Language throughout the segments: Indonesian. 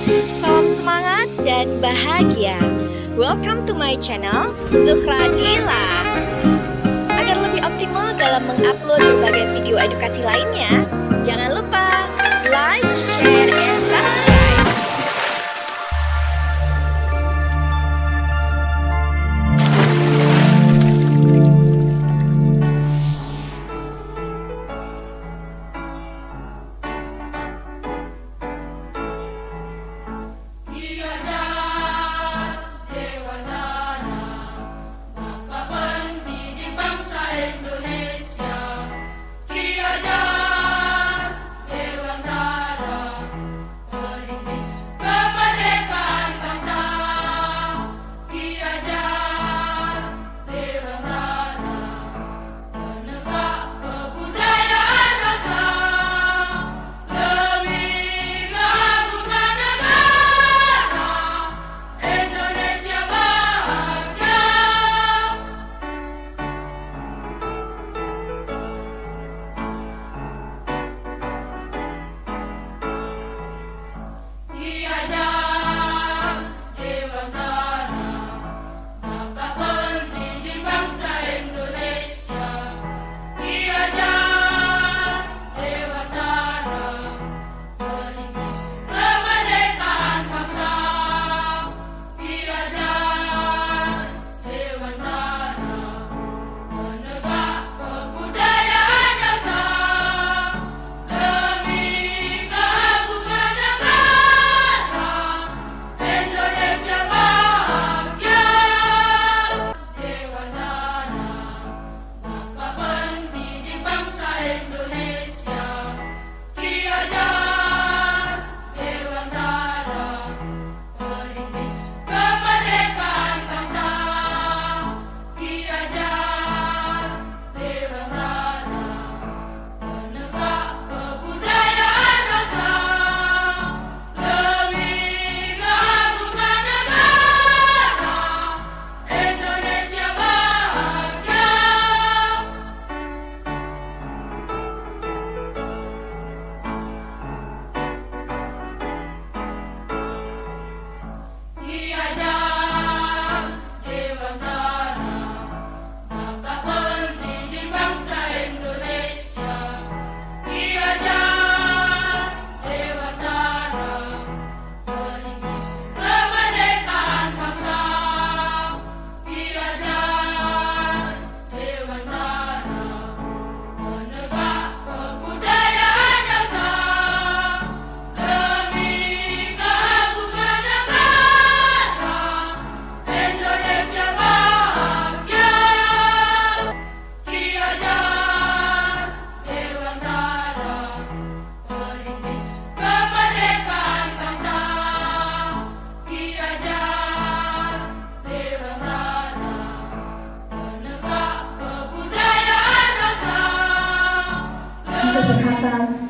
Salam semangat dan bahagia. Welcome to my channel, Zuhra Dila. Agar lebih optimal dalam mengupload berbagai video edukasi lainnya, jangan lupa like, share, and subscribe.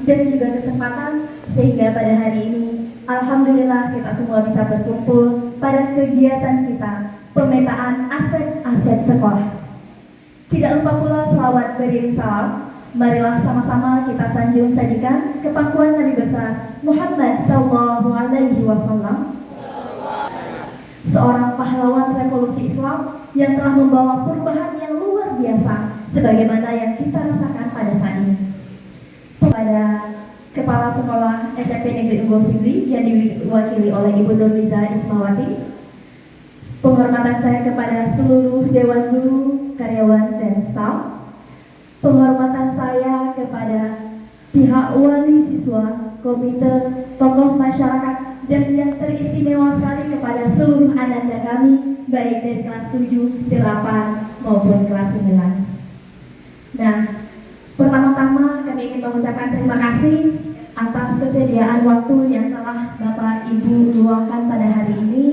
Dan juga kesempatan sehingga pada hari ini alhamdulillah kita semua bisa berkumpul pada kegiatan kita pemetaan aset-aset sekolah. Tidak lupa pula selawat beriring salam. Marilah sama-sama kita sanjung sajikan kepangkuan Nabi besar Muhammad Sallallahu Alaihi Wasallam, seorang pahlawan revolusi Islam yang telah membawa perubahan yang luar biasa sebagaimana yang kita rasakan pada saat ini. Kepada Kepala Sekolah SMP Negeri Unggul Sigli yang diwakili oleh Ibu Nurliza Ismawati, penghormatan saya kepada seluruh Dewan Guru, karyawan, dan staf, penghormatan saya kepada pihak wali siswa, komite, tokoh masyarakat, dan yang teristimewa sekali kepada seluruh ananda kami, baik dari kelas 7, 8, maupun kelas 9. Nah, pertama-tama kami ingin mengucapkan terima kasih atas kesediaan waktu yang telah Bapak Ibu luangkan pada hari ini.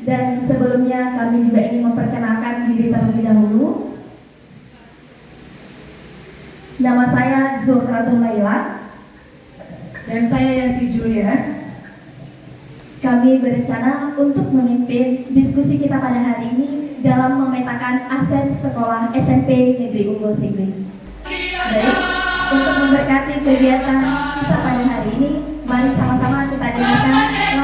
Dan sebelumnya kami juga ingin memperkenalkan diri terlebih dahulu. Nama saya Zuhra Dila. Dan saya Yanti Julia. Kami berencana untuk memimpin diskusi kita pada hari ini dalam memetakan aset sekolah SMP Negeri Unggul Sigli. Baik, untuk memberkati kegiatan kita pada hari ini, mari sama-sama kita dengarkan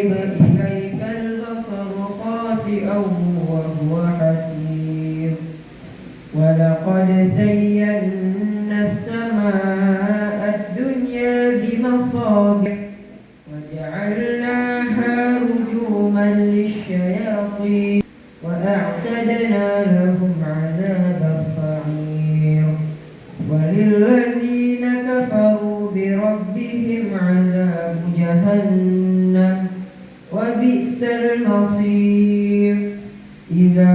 إليك البصر خاسئا وهو حسير ولقد زينا السماء الدنيا بمصابيح وجعلناها رجوما للشياطين وأعتدنا لهم عذاب الصعير وللذين كفروا بربهم عذاب جهنم وبئس المصير إذا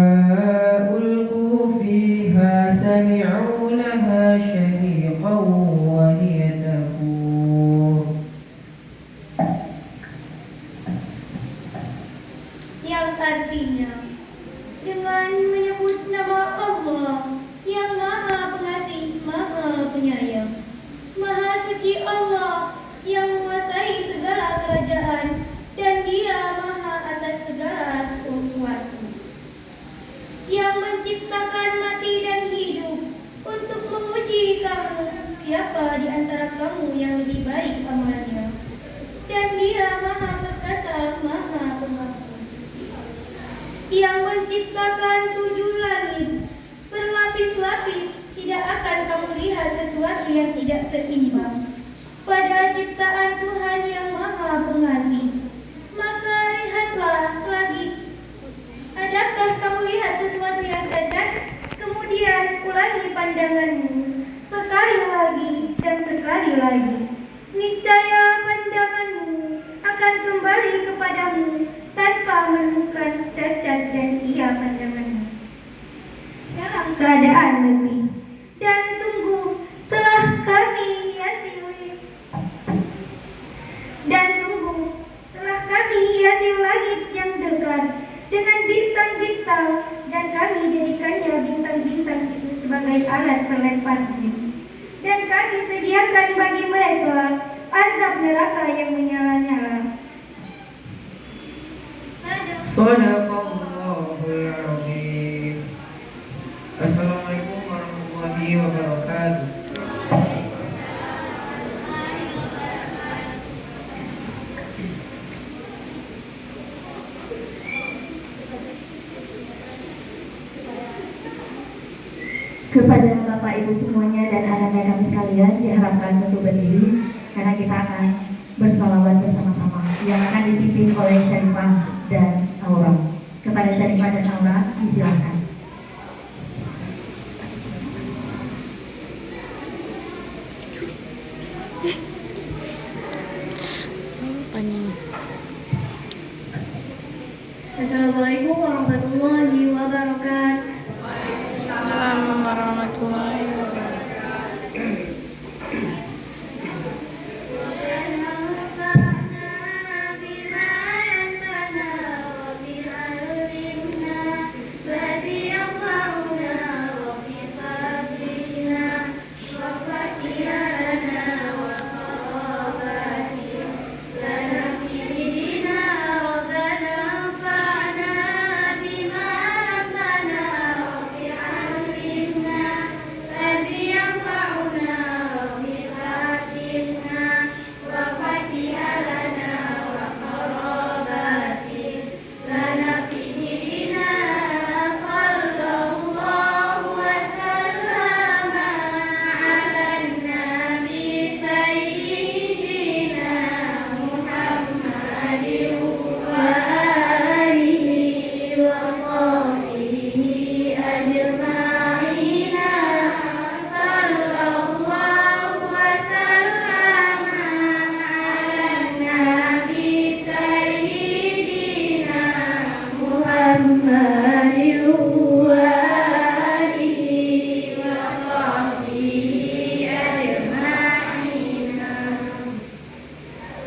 ألقوا فيها سمعوا لها شهيقا وهي تفور. Yang artinya dengan menyebut nama Allah yang Maha Pengasih, Maha Penyayang. Maha suci Allah yang menguasai segala kerajaan dan Dia Maha atas segala sesuatu. Yang menciptakan mati dan hidup untuk menguji kamu siapa di antara kamu yang lebih baik amalnya. Dan Dia Maha Perkasa, Maha Pengampun. Yang menciptakan 7 langit berlapis-lapis, tidak akan kamu lihat sesuatu yang tidak seimbang pada ciptaan Tuhan yang Maha Pengasih. Maka lihatlah lagi, adakah kamu lihat sesuatu yang cacat? Kemudian ulangi pandanganmu sekali lagi dan sekali lagi. Niscaya pandanganmu akan kembali kepadamu tanpa menemukan cacat dan ia pandanganmu dalam keadaan lebih. Dan sungguh telah kami hiasi langit yang dekat dengan bintang-bintang, dan kami jadikannya bintang-bintang itu sebagai alat pelempar jin. Dan kami sediakan bagi mereka azab neraka yang menyala-nyala. Shadaqallahul Azim. Assalamualaikum warahmatullahi wabarakatuh. Kepada Bapak Ibu semuanya dan anak-anak kami sekalian, diharapkan untuk berdiri karena kita akan bersalawat bersama-sama yang akan dipimpin oleh Syarifah dan Aura. Kepada Syarifah dan Aura, disilakan. Assalamualaikum warahmatullahi wabarakatuh. Assalamualaikum warahmatullahi wabarakatuh.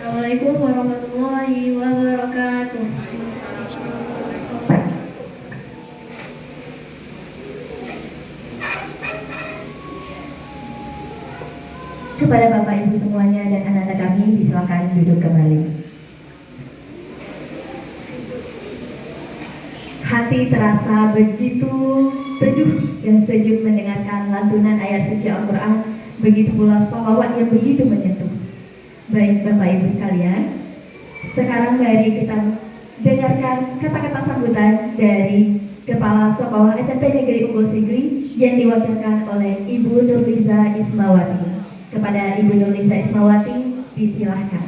Assalamualaikum warahmatullahi wabarakatuh. Kepada Bapak Ibu semuanya dan anak-anak kami, disilakan duduk kembali. Hati terasa begitu teduh dan sejuk mendengarkan lantunan ayat suci Al-Quran, begitu pula salawat yang begitu menyentuh. Baik Bapak Ibu sekalian, sekarang mari kita sambutan dari Kepala Sekolah SMP Negeri Unggul Sigli yang diwakilkan oleh Ibu Nurliza Ismawati. Kepada Ibu Nurliza Ismawati, disilahkan.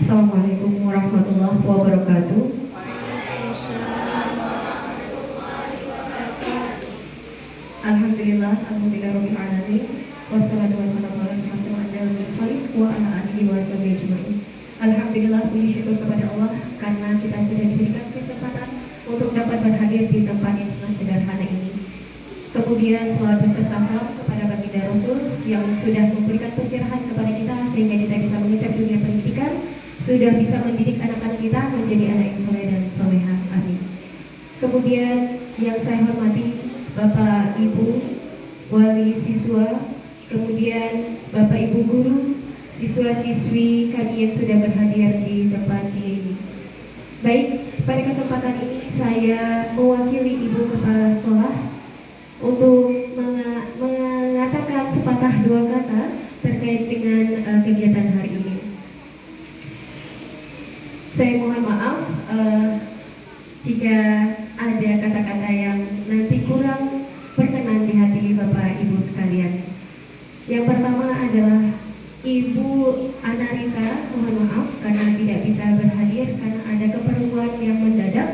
Assalamualaikum warahmatullahi wabarakatuh. Alhamdulillah, alhamdulillahirabbil alamin. Wassalatu wassalamu ala asyrofil mursalin wa ala alihi washabihi ajmain. Alhamdulillah, puji syukur kepada Allah karena kita sudah diberikan kesempatan untuk dapat berhadir di tempat yang sangat sederhana ini. Kemudian selawat beserta salam kepada baginda Rasul yang sudah memberikan pencerahan kepada kita sehingga kita bisa mengejar dunia pendidikan, sudah bisa mendidik anak-anak kita menjadi anak yang soleh dan solehah. Amin. Kemudian yang saya hormati Bapak Ibu wali siswa, kemudian Bapak Ibu guru, siswa-siswi kami yang sudah berhadir di tempat ini. Baik, pada kesempatan ini saya mewakili Ibu Kepala Sekolah untuk mengatakan sepatah dua kata terkait dengan kegiatan hari ini. Saya mohon maaf jika ada kata-kata yang nanti kurang berkenan di hati Bapak Ibu sekalian. Yang pertama adalah Ibu Anarita, mohon maaf karena tidak bisa berhadir karena ada keperluan yang mendadak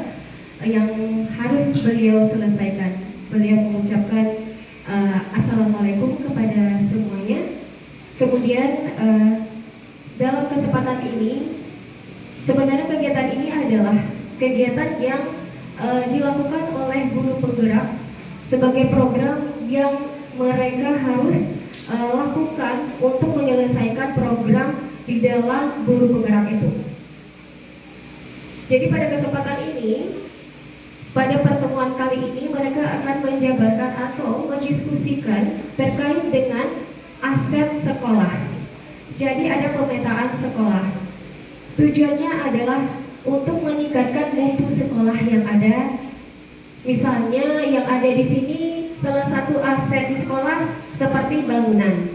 yang harus beliau selesaikan. Beliau mengucapkan Assalamualaikum kepada semuanya. Kemudian dalam kesempatan ini, sebenarnya kegiatan ini adalah kegiatan yang dilakukan oleh guru penggerak sebagai program yang mereka harus lakukan untuk menyelesaikan program di dalam guru penggerak itu. Jadi pada kesempatan ini, pada pertemuan kali ini mereka akan menjabarkan atau mendiskusikan terkait dengan aset sekolah. Jadi ada pemetaan sekolah. Tujuannya adalah untuk meningkatkan mutu sekolah yang ada. Misalnya yang ada di sini salah satu aset di sekolah seperti bangunan.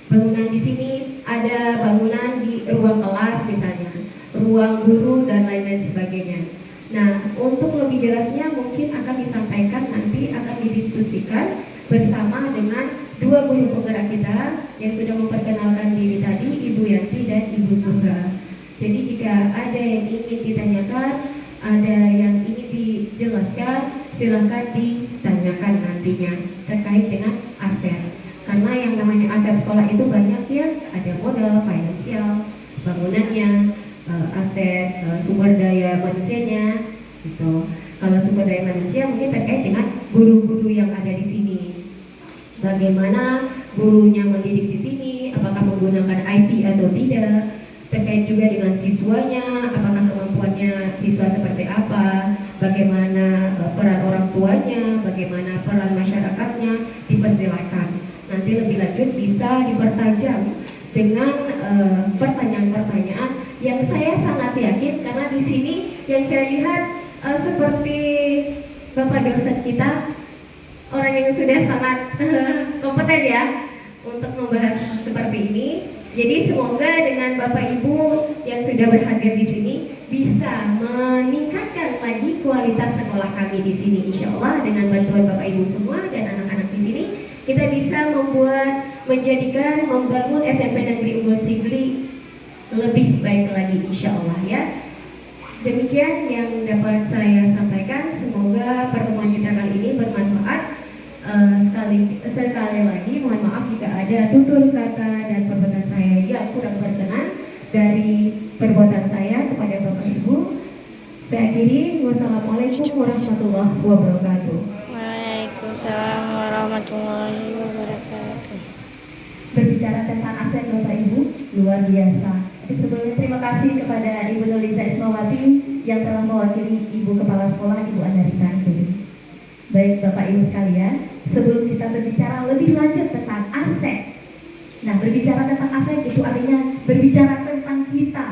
Bangunan di sini ada bangunan di ruang kelas misalnya, ruang guru dan lain-lain sebagainya. Nah, untuk lebih jelasnya mungkin akan disampaikan nanti akan didiskusikan bersama dengan dua guru penggerak kita yang sudah memperkenalkan diri tadi, Ibu Yanti dan Ibu Zuhra. Jadi jika ada yang ingin ditanyakan, ada yang ingin dijelaskan, silakan ditanyakan nantinya terkait dengan aset. Karena yang namanya aset sekolah itu banyak ya, ada modal, finansial, bangunannya, aset sumber daya manusianya gitu. Kalau sumber daya manusia mungkin terkait dengan guru-guru yang ada di sini. Bagaimana gurunya mendidik di sini, apakah menggunakan IT atau tidak, terkait juga dengan siswanya, apakah kemampuannya siswa seperti apa, bagaimana peran orang tuanya, bagaimana peran masyarakatnya, dipersilahkan. Nanti lebih lanjut bisa dipertajam dengan pertanyaan-pertanyaan yang saya sangat yakin karena di sini yang saya lihat seperti Bapak dosen kita orang yang sudah sangat kompeten ya untuk membahas seperti ini. Jadi semoga dengan Bapak Ibu yang sudah berhadir di sini bisa meningkatkan lagi kualitas sekolah kami di sini, insya Allah dengan bantuan Bapak Ibu semua dan anak-anak di sini kita bisa menjadikan membangun SMP Negeri Unggul Sigli lebih baik lagi insya Allah ya. Demikian yang dapat saya sampaikan. Semoga pertemuan kita kali ini bermanfaat. Sekali lagi mohon maaf jika ada tutur kata dan perbuatan saya yang kurang berkenan dari perbuatan saya kepada Bapak Ibu. Saya akhiri. Wassalamualaikum warahmatullahi wabarakatuh. Waalaikumsalam warahmatullahi wabarakatuh. Berbicara tentang aset Bapak Ibu, luar biasa. Sebelumnya terima kasih kepada Ibu Nurliza Ismawati yang telah mewakili Ibu Kepala Sekolah Ibu Anarita. Baik Bapak Ibu sekalian, sebelum kita berbicara lebih lanjut tentang aset. Nah, berbicara tentang aset itu artinya berbicara tentang kita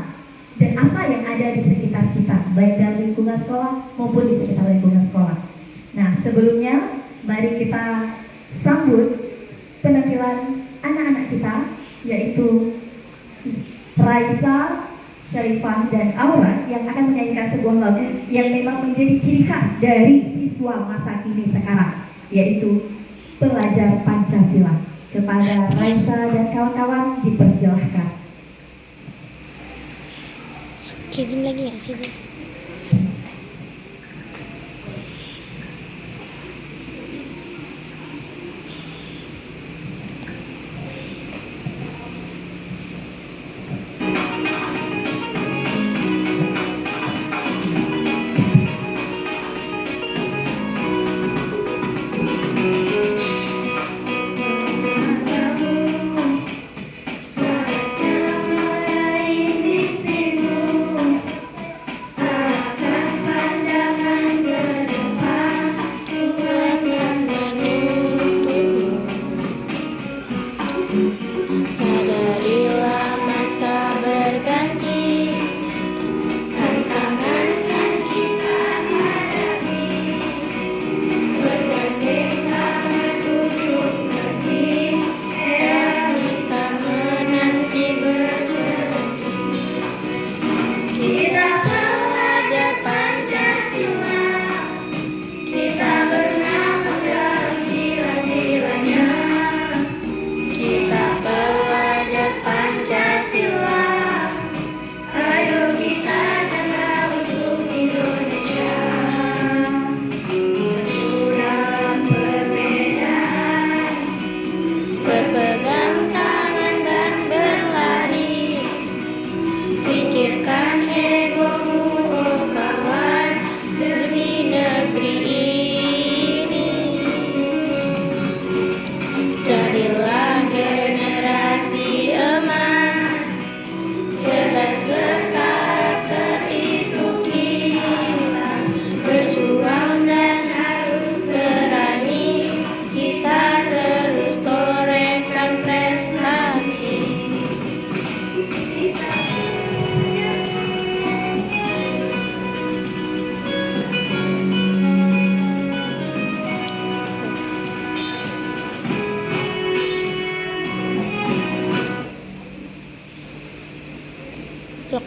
dan apa yang ada di sekitar kita, baik dalam lingkungan sekolah maupun di sekitar lingkungan sekolah. Nah, sebelumnya mari kita sambut penampilan anak-anak kita, yaitu Raisa, Syarifah, dan Aura yang akan menyanyikan sebuah lagu yang memang menjadi ciri khas dari siswa masa kini sekarang, yaitu Pelajar Pancasila. Kepada Raisa dan kawan-kawan dipersilahkan. Oke, zoom lagi nggak sih? Sadarilah masa berganti, tantangan kan kita hadapi, bergandeng tangan untuk negeri, era kita menanti berseri. Kita pelajar Pancasila, kita bernafas dalam sila-silanya. Kita pelajar Pancasila, ayo kita jaga untuk Indonesia. Dalam perbedaan, berpegang tangan dan berlari, singkirkan egomu, oh kawan, demi negeri ini. Jadilah generasi emas, cerdas berkarakter itu kita, berjuang dan harus berani, kita terus torehkan prestasi. Plok.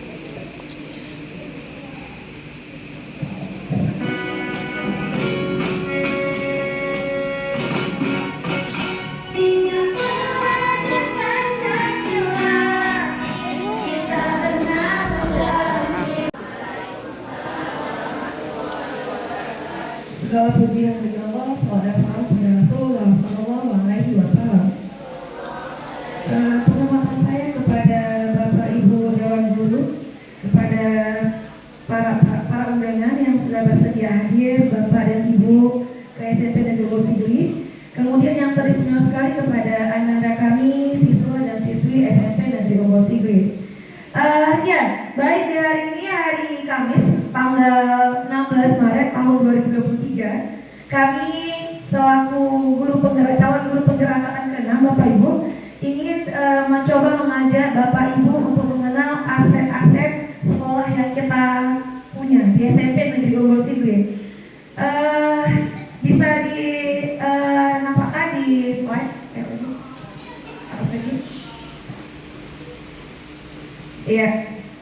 Tinggal pelajar Pancasila, kita bernafas dalam Segala puji yang bagi Allah, salawat dan salam kepada Rasulullah Sallallahu Alaihi Wasallam. Penghormatan saya kepada Bapak Ibu Dewan Guru, kepada para undangan yang sudah bersedia hadir, Bapak dan Ibu KSMP Negeri Sigli. Kemudian yang teristimewa sekali kepada anak-anak kami, siswa dan siswi SMP Negeri Unggul Sigli. Ya, baik di hari ini, hari Kamis, tanggal 16 Maret tahun 2023, kami selaku calon guru penggerak angkatan ke-6, Bapak Ibu, ingin mencoba mengajak Bapak Ibu untuk mengenal aset-aset sekolah yang kita punya di SMP Negeri Unggul Sigli. Bisa dinampakkan di slide apa lagi? Iya,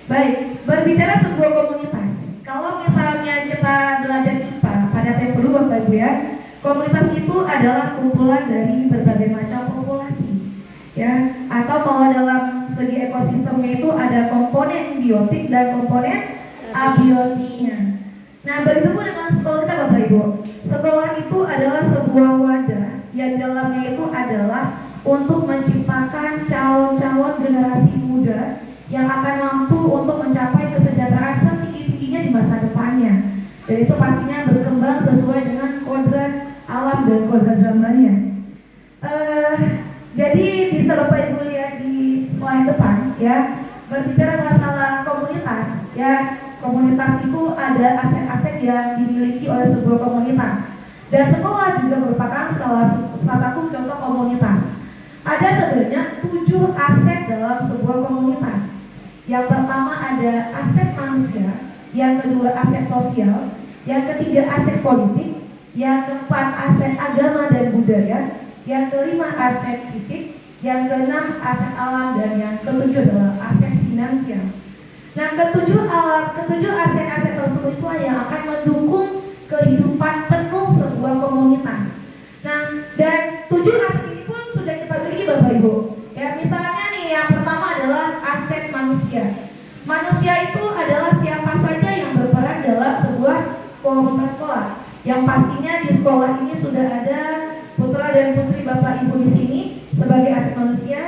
baik. Berbicara sebuah komunitas, kalau misalnya kita belajar IPA pada tempo dulu, Bapak Ibu ya, komunitas itu adalah kumpulan dari berbagai macam populasi, ya. Atau kalau dalam segi ekosistemnya itu ada komponen biotik dan komponen abiotiknya. Nah, begitu pun dengan sekolah kita, Bapak Ibu. Sekolah itu adalah sebuah wadah yang dalamnya itu adalah untuk menciptakan calon-calon generasi muda yang akan mampu untuk mencapai kesejahteraan setinggi-tingginya di masa depannya. Dan itu pastinya berkembang sesuai dengan kodrat alam dan kodrat zamannya. Jadi bisa Bapak Ibu lihat di slide depan ya, berbicara masalah komunitas ya. Komunitas itu ada aset-aset yang dimiliki oleh sebuah komunitas. Dan sekolah juga merupakan salah satu contoh komunitas. Ada sebenarnya 7 aset dalam sebuah komunitas. Yang pertama ada aset manusia, yang kedua aset sosial, yang ketiga aset politik, yang keempat aset agama dan budaya, yang kelima aset fisik, yang keenam aset alam, dan yang ketujuh adalah aset finansial. Nah, ketujuh aset-aset tersebut itulah yang akan mendukung kehidupan penuh sebuah komunitas. Nah, dan 7 aset ini pun sudah kita miliki Bapak Ibu. Ya, misalnya nih yang pertama adalah aset manusia. Manusia itu adalah siapa saja yang berperan dalam sebuah komunitas sekolah. Yang pastinya di sekolah ini sudah ada putra dan putri Bapak Ibu di sini sebagai aset manusia.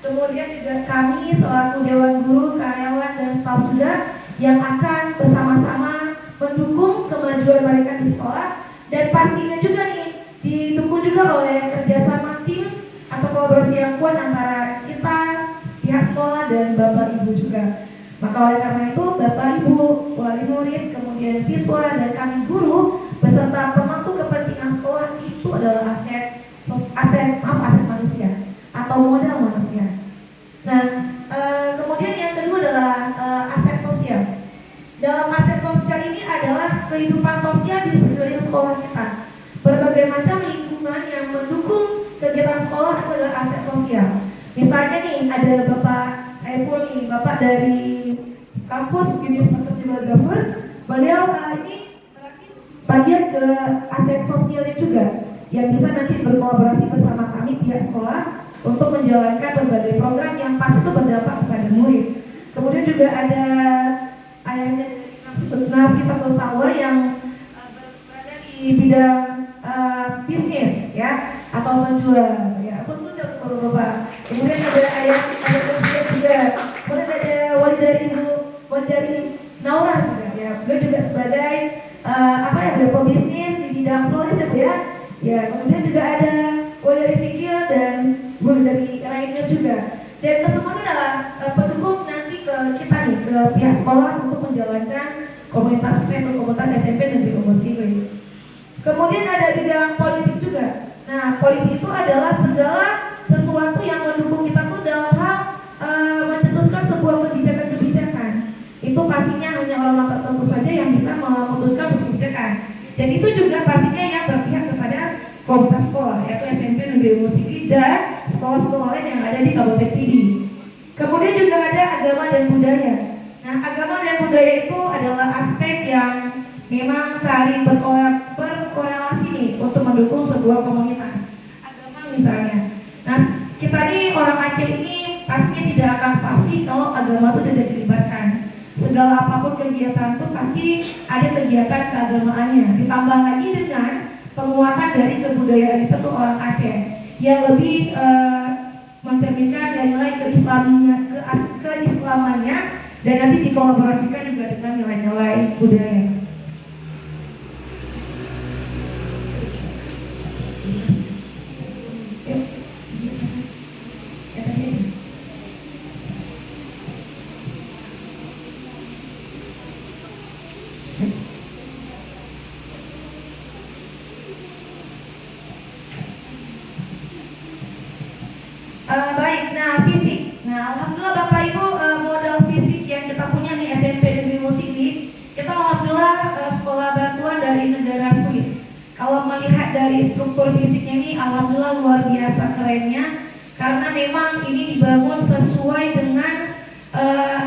Kemudian juga kami selaku dewan guru, karyawan dan staf juga yang akan bersama-sama mendukung kemajuan mereka di sekolah, dan pastinya juga nih didukung juga oleh kerjasama tim atau kolaborasi yang kuat antara kita, pihak sekolah dan Bapak Ibu juga. Maka oleh karena itu Bapak Ibu, wali murid, kemudian siswa dan kami guru beserta pemangku kepentingan sekolah itu adalah aset manusia atau modal manusia. Nah, kemudian yang kedua adalah aset sosial. Dalam aset sosial ini adalah kehidupan sosial di sekeliling sekolah kita. Berbagai macam lingkungan yang mendukung kegiatan sekolah adalah aset sosial. Misalnya nih ada Bapak Saiful nih, Bapak dari kampus Universitas Jember Gambur. Beliau ini bagian ke aset sosialnya juga, yang bisa nanti berkolaborasi bersama kami pihak sekolah untuk menjalankan berbagai program yang pasti itu berdampak kepada murid. Kemudian juga ada ayahnya Nafi Satu Sawa yang berada di bidang bisnis ya atau menjual ya. Aku sudah Bapak. Kemudian ada ayah juga. Kemudian ada wali dari Naura juga ya. Beliau juga sebagai pebisnis di bidang floris ya. Ya, kemudian juga ada wali dari fikir dan wali dari lainnya juga. Dan kesemuanya adalah pendukung nanti ke kita nih, ke pihak sekolah untuk menjalankan komunitas SMP Negeri Unggul Singri. Kemudian ada bidang politik juga. Nah, politik itu adalah segala sesuatu yang mendukung kita tuh dalam hal mencetuskan sebuah kebijakan-kebijakan. Itu pastinya hanya orang tertentu saja yang bisa memutuskan kebijakan. Dan itu juga pastinya yang berpihak kepada komunitas sekolah, yaitu SMP Negeri Unggul Singri dan sekolah-sekolah lain yang ada di Kabupaten Pidi. Kemudian juga ada agama dan budaya. Nah, agama dan budaya itu adalah aspek yang memang saling berkorelasi nih untuk mendukung sebuah komunitas. Agama misalnya. Nah, kita nih orang Aceh ini pastinya tidak akan pasti kalau agama itu tidak dilibatkan. Segala apapun kegiatan itu pasti ada kegiatan keagamaannya. Ditambah lagi dengan penguatan dari kebudayaan itu tuh orang Aceh yang lebih mencerminkan nilai keislamannya dan nanti dikolaborasikan juga dengan nilai-nilai budaya. Baik, nah fisik. Nah, alhamdulillah Bapak Ibu, modal fisik yang kita punya nih SMP Negeri Unggul Singri, kita alhamdulillah sekolah bantuan dari negara Swiss. Kalau melihat dari struktur fisiknya ini, alhamdulillah luar biasa kerennya, karena memang ini dibangun sesuai dengan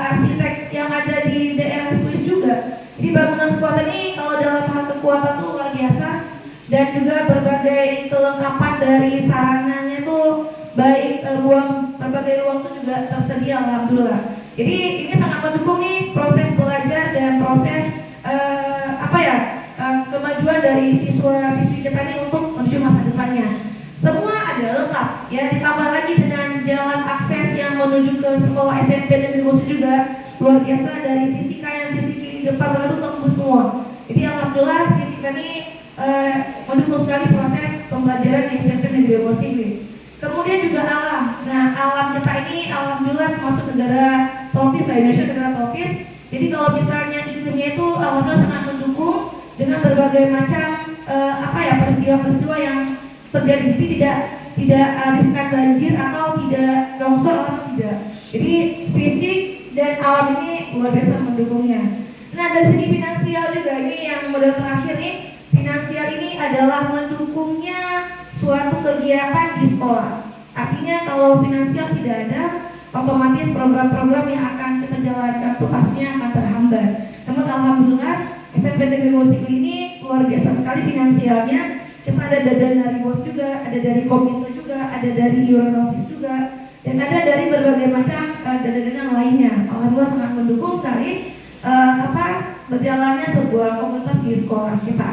arsitek yang ada di daerah Swiss juga. Jadi bangunan sekolah ini kalau dalam hal kekuatan itu luar biasa, dan juga berbagai kelengkapan dari sarananya tuh baik berbagai ruang itu juga tersedia alhamdulillah. Jadi ini sangat mendukung nih proses belajar dan proses kemajuan dari siswa-siswi kita ini untuk menuju masa depannya. Semua ada lengkap ya, ditambah lagi dengan jalan akses yang menuju ke sekolah SMP Negeri Unggul juga luar biasa, dari sisi kanan sisi kiri depan itu tembus semua. Jadi alhamdulillah fisika ini mendukung sekali proses pembelajaran di SMP Negeri Unggul Singri. Kemudian juga alam. Nah, alam kita ini alhamdulillah termasuk negara tropis, Indonesia negara tropis. Jadi kalau misalnya iklimnya itu alhamdulillah sangat mendukung dengan berbagai macam peristiwa-peristiwa yang terjadi. Jadi tidak riskan banjir atau tidak longsor atau tidak. Jadi fisik dan alam ini luar biasa mendukungnya. Nah, dari segi finansial juga ini yang modal terakhir nih, Finansial ini adalah mendukungnya suatu kegiatan di sekolah. Artinya kalau finansial tidak ada, otomatis program-program yang akan kita jalankan itu pastinya akan terhambat. Namun alhamdulillah SMP Negeri Wosikli ini luar biasa sekali finansialnya. Kita ada dari BOS juga, ada dari komite juga, ada dari Euronosis juga, dan ada dari berbagai macam dana-dana lainnya. Alhamdulillah sangat mendukung sekali berjalannya sebuah komunitas di sekolah kita.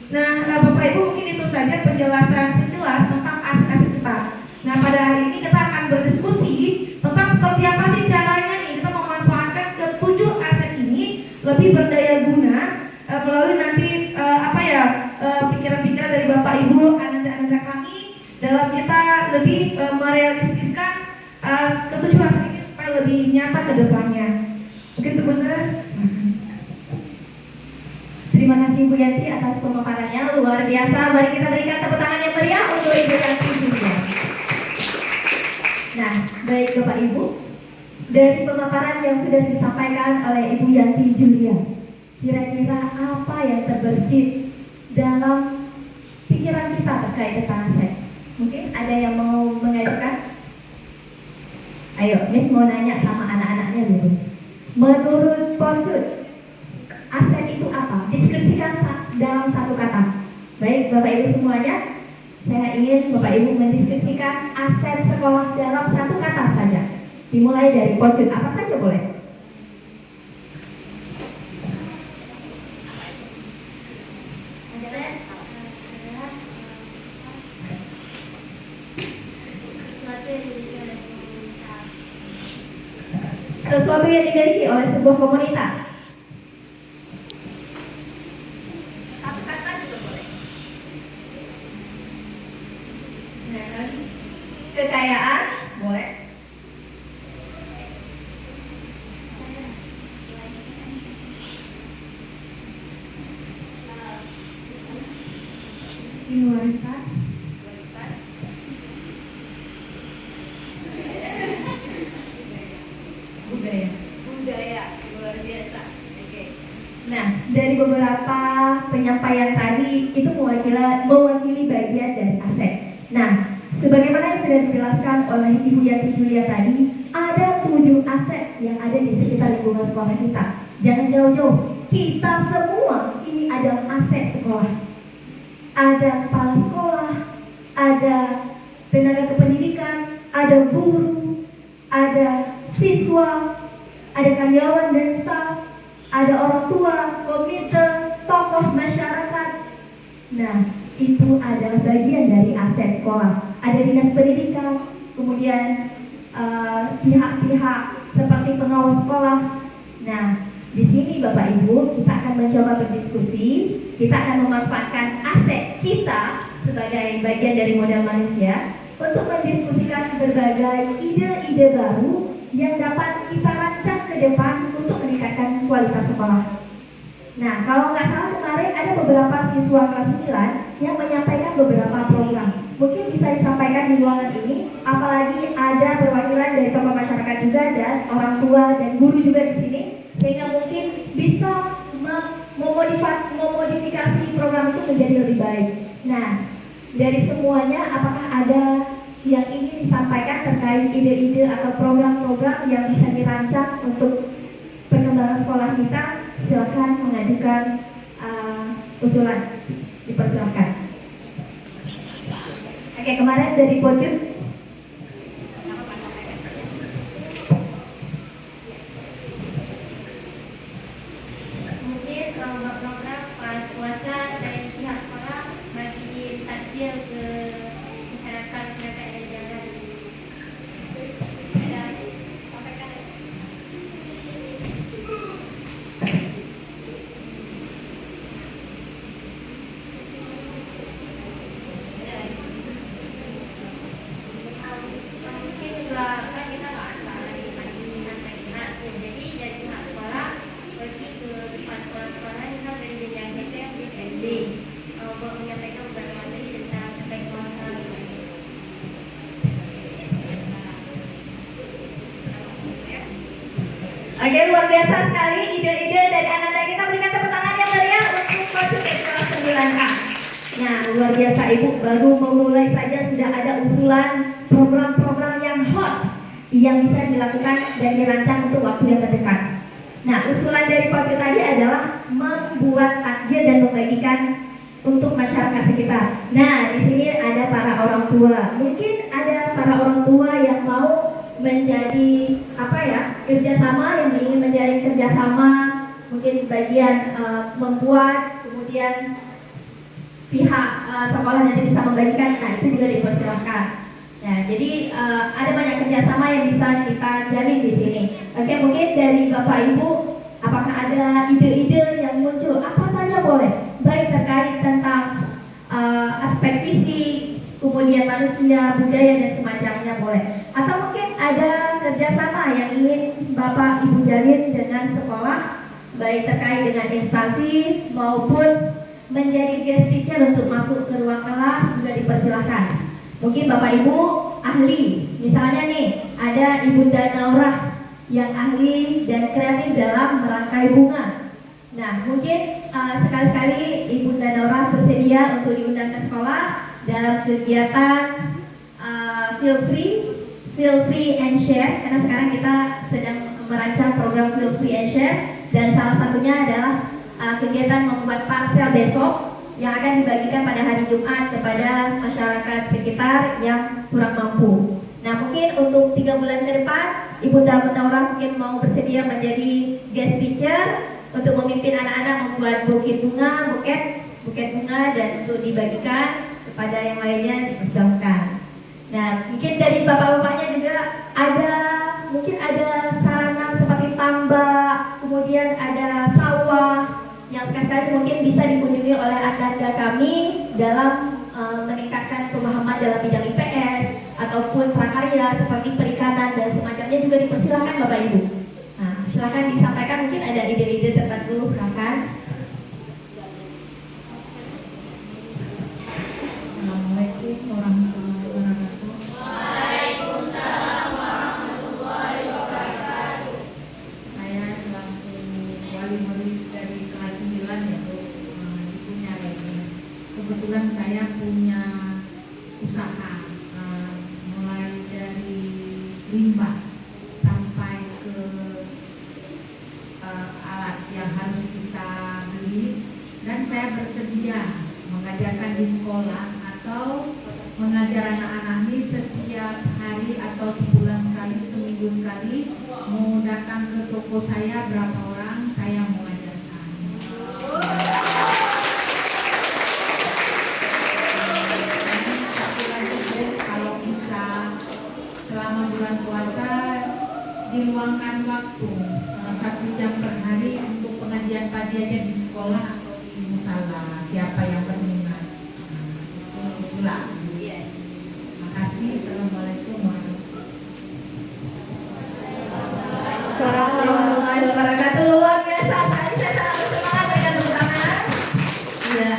Nah, Bapak Ibu, mungkin itu saja penjelasan sejelas tentang aset-aset kita. Nah, pada hari ini kita akan berdiskusi tentang seperti apa sih caranya nih kita memanfaatkan ketujuh aset ini lebih berdaya guna melalui nanti pikiran-pikiran dari Bapak Ibu, anak-anak kami dalam kita lebih merealistiskan ketujuh aset ini supaya lebih nyata ke depannya. Mungkin itu benar. Terima kasih Bu Yanti atas pemaparannya luar biasa. Mari kita berikan tepuk tangan yang meriah untuk Ibu Yanti juga. Nah, baik Bapak Ibu, dari pemaparan yang sudah disampaikan oleh Ibu Yanti Julia, kira-kira apa yang terbersit dalam pikiran kita terkait dengan aset? Mungkin ada yang mau mengajukan? Ayo, Miss mau nanya sama anak-anaknya dulu. Menurut Porcut, aset itu apa? Deskripsikan dalam satu kata. Baik Bapak Ibu semuanya, saya ingin Bapak Ibu mendeskripsikan aset sekolah dalam satu kata saja. Dimulai dari Porcut, apa saja boleh? Sesuatu yang dimiliki oleh sebuah komunitas. Satu kata juga boleh. Kekayaan boleh. Ini warisan. Budaya luar biasa. Oke. Nah, dari beberapa penyampaian tadi itu mewakili bagian dari aset. Nah, sebagaimana yang sudah dijelaskan oleh Ibu Yanti Julia tadi, ada 7 aset yang ada di sekitar lingkungan sekolah kita. Jangan jauh-jauh, kita semua ini adalah aset sekolah. Ada kepala sekolah, ada tenaga kependidikan, ada guru, ada siswa, ada karyawan dan staf, ada orang tua, komite, tokoh masyarakat. Nah, itu adalah bagian dari aset sekolah. Ada dinas pendidikan, kemudian pihak-pihak seperti pengawas sekolah. Nah, di sini Bapak Ibu kita akan mencoba berdiskusi. Kita akan memanfaatkan aset kita sebagai bagian dari modal manusia untuk mendiskusikan berbagai ide-ide baru yang dapat kita rancang ke depan untuk meningkatkan kualitas sekolah. Nah, kalau nggak salah kemarin ada beberapa siswa kelas 9 yang menyampaikan beberapa program. Mungkin bisa disampaikan di ruangan ini, apalagi ada perwakilan dari tokoh masyarakat juga dan orang tua dan guru juga di sini, sehingga mungkin bisa memodifikasi program itu menjadi lebih baik. Nah, dari semuanya apakah ada yang ingin disampaikan terkait ide-ide atau program-program yang bisa dirancang untuk pengembangan sekolah kita? Silakan mengajukan usulan, dipersilakan. Oke, kemarin dari podium. Mungkin program pas puasa dari pihak sekolah bagi takjil ke masyarakat yang jaga. Sampaikan. Mungkin juga kan kita nggak ada di minat, jadi dari pihak sekolah pergi ke depan sekolah-sekolah kita dari jenjang STM di SD untuk menyampaikan beberapa materi tentang terkait puasa. Oke, luar biasa sekali ide-ide dari anak-anak kita. Berikan tepuk tangan yang meriah untuk Coach dari kelas 9A. Nah, luar biasa Ibu, baru memulai saja sudah ada usulan program-program yang hot yang bisa dilakukan dan dirancang untuk waktu yang terdekat. Nah, usulan dari Pak tadi adalah membuat takjil dan membagikan untuk masyarakat sekitar. Nah, di sini ada para orang tua. Mungkin ada para orang tua yang mau menjadi kerjasama, yang ingin menjalin kerjasama, mungkin bagian membuat, kemudian pihak sekolah nanti bisa membagikan. Nah, itu juga dipersilahkan. Nah, jadi ada banyak kerjasama yang bisa kita jalin di sini. Oke, mungkin dari Bapak Ibu, apakah ada ide-ide yang muncul? Apa saja boleh, baik terkait tentang aspek fisik, kemudian manusia, budaya dan semacamnya boleh. Atau mungkin ada kerjasama yang ingin Bapak Ibu jalin dengan sekolah, baik terkait dengan instansi maupun menjadi guest teacher untuk masuk ke ruang kelas juga dipersilahkan. Mungkin Bapak Ibu ahli, misalnya nih ada Ibunda Naurah yang ahli dan kreatif dalam merangkai bunga. Nah, mungkin sekali-kali Ibunda Naurah bersedia untuk diundang ke sekolah dalam kegiatan feel free and share, karena sekarang kita sedang merancang program feel free and share, dan salah satunya adalah kegiatan membuat parsel besok yang akan dibagikan pada hari Jumat kepada masyarakat sekitar yang kurang mampu. Nah, mungkin untuk 3 bulan ke depan, Ibunda Naurah mungkin mau bersedia menjadi guest teacher untuk memimpin anak-anak membuat buket bunga dan untuk dibagikan kepada yang lainnya dipersilakan. Nah, mungkin dari bapak-bapaknya juga mungkin ada sarana seperti tambak, kemudian ada sawah yang sekali-kali mungkin bisa dikunjungi oleh anda kami dalam meningkatkan pemahaman dalam bidang IPS ataupun prakarya seperti perikanan dan semacamnya juga dipersilakan Bapak Ibu. Nah, silakan disampaikan, mungkin ada ide-ide tertentu, silakan. Assalamualaikum warahmatullahi wabarakatuh. Waalaikumsalam warahmatullahi wabarakatuh. Saya selaku wali murid dari kelas 9 yaitu ibunya lagi. Kebetulan saya punya usaha mulai dari limbah sampai ke alat yang harus kita beli, dan saya bersedia mengajarkan di sekolah atau mengajar anak-anak ini setiap hari atau sebulan sekali, seminggu sekali, mau datang ke toko saya berapa orang saya mau ajarkan. Satu lagi, kalau bisa selama bulan puasa diluangkan waktu 1 jam per hari untuk pengajian pagi aja di sekolah atau di musala, siapa yang berminat. Itu usulan. Terima kasih. Assalamualaikum Warahmatullahi wabarakatuh. Luar biasa. Tadi saya sangat bersemangat dengan tepuk tangan. Iya.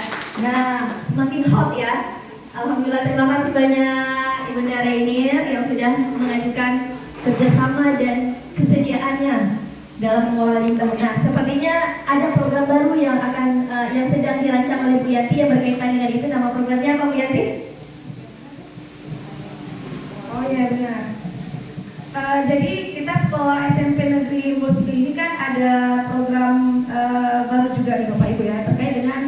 Nah, semakin hot ya. Alhamdulillah, terima kasih banyak Ibunda Rainier yang sudah mengajukan kerjasama dan kesediaannya dalam mengelola limbah. Nah, sepertinya ada program baru yang sedang dirancang oleh Bu Yanti yang berkaitan dengan itu. Nama programnya apa Bu Yanti? Oh iya benar. Jadi kita sekolah SMP Negeri Musli ini kan ada program baru juga nih Bapak Ibu ya, terkait dengan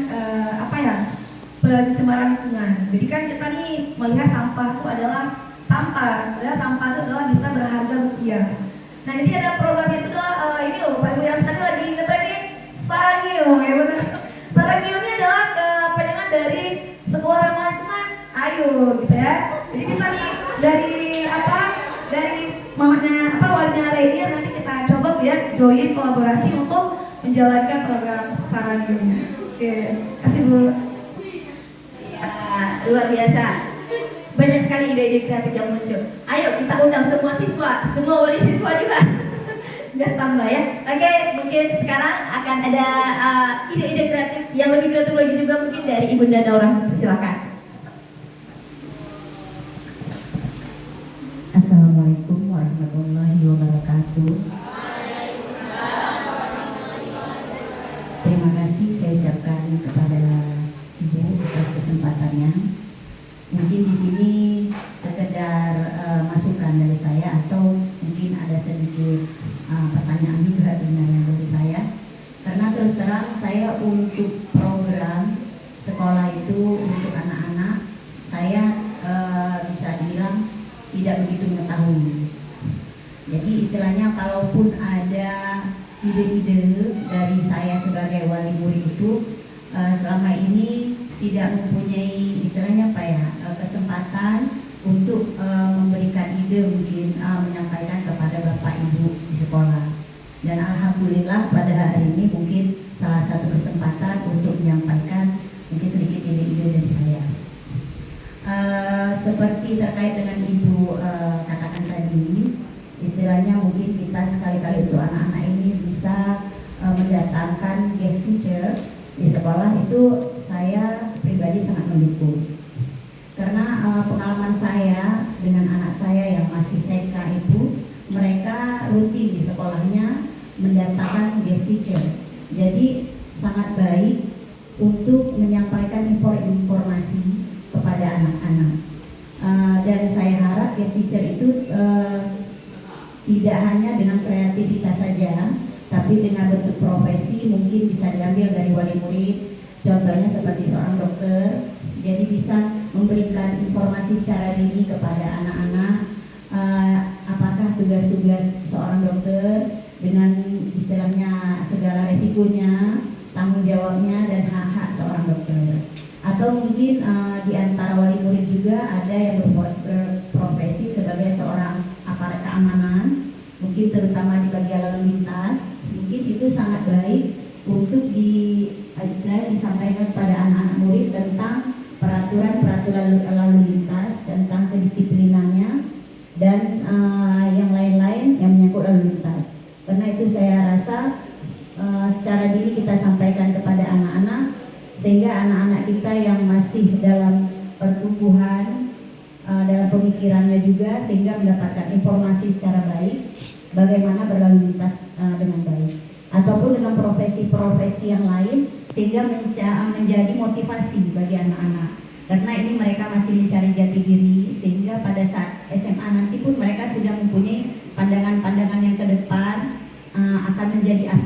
pencemaran lingkungan. Jadi kan kita nih melihat sampah itu adalah sampah, padahal sampah itu adalah bisa berharga rupiah. Nah, jadi ada program itu adalah ini loh Bapak Ibu yang sekarang lagi ngetren nih, Sarangio ya benar. Sarangio ini adalah kepanjangan dari Sekolah Ramah Lingkungan Ayo gitu ya. Jadi bisa nih dari mamanya walinya Rainier, nanti kita coba ya join kolaborasi untuk menjalankan program Sarangio-nya. Oke, kasih Bu. Ya, luar biasa. Banyak sekali ide-ide kreatif yang muncul. Ayo kita undang semua siswa, semua wali siswa juga. Biar tambah ya. Oke, mungkin sekarang akan ada ide-ide kreatif yang lebih kreatif lagi juga mungkin dari Ibunda Naurah. Silakan. Assalamualaikum warahmatullahi wabarakatuh. Terima kasih saya ucapkan kepada Ibu atas kesempatan Mungkin di sini sekedar masukan dari saya atau mungkin ada sedikit pertanyaan juga sebenarnya dari saya. Karena terus terang saya untuk program sekolah itu untuk anak-anak saya bisa dibilang tidak begitu mengetahui. Jadi istilahnya kalaupun ada ide-ide dari saya sebagai wali murid itu selama ini tidak mempunyai istilahnya apa ya kesempatan untuk memberikan ide mungkin menyampaikan kepada bapak ibu di sekolah. Dan alhamdulillah pada hari ini mungkin salah satu kesempatan untuk menyampaikan mungkin sedikit ide-ide dari saya. Seperti terkait dengan ibu katakan tadi, istilahnya mungkin kita sekali-kali untuk anak-anak ini bisa mendatangkan guest teacher di sekolah, itu saya pribadi sangat mendukung. Karena pengalaman saya dengan anak saya yang masih TK itu, mereka rutin di sekolahnya mendatangkan guest teacher. Jadi sangat baik untuk menyampaikan informasi kepada anak-anak. Dan saya harap guest teacher itu tidak hanya dengan kreativitas saja, tapi dengan bentuk profesi mungkin bisa diambil dari wali murid. Contohnya seperti seorang dokter, jadi bisa memberikan informasi secara dini kepada anak-anak apakah tugas-tugas seorang dokter dengan istilahnya segala resikonya, tanggung jawabnya dan hak-hak seorang dokter. Atau mungkin di antara wali murid juga ada yang berprofesi sebagai seorang aparat keamanan, mungkin terutama di bagian lalu lintas. Mungkin itu sangat baik untuk disampaikan kepada anak-anak murid tentang peraturan lalu lintas, tentang kedisiplinannya dan yang lain-lain yang menyangkut lalu lintas. Karena itu saya rasa secara dini kita sampaikan kepada anak-anak, sehingga anak-anak kita yang masih dalam pertumbuhan dalam pemikirannya juga, sehingga mendapatkan informasi secara baik bagaimana berlalu lintas dengan baik, ataupun dengan profesi-profesi yang lain, sehingga menjadi motivasi bagi anak-anak. Karena ini mereka masih mencari jati diri, sehingga pada saat SMA nanti pun mereka sudah mempunyai pandangan-pandangan yang ke depan akan menjadi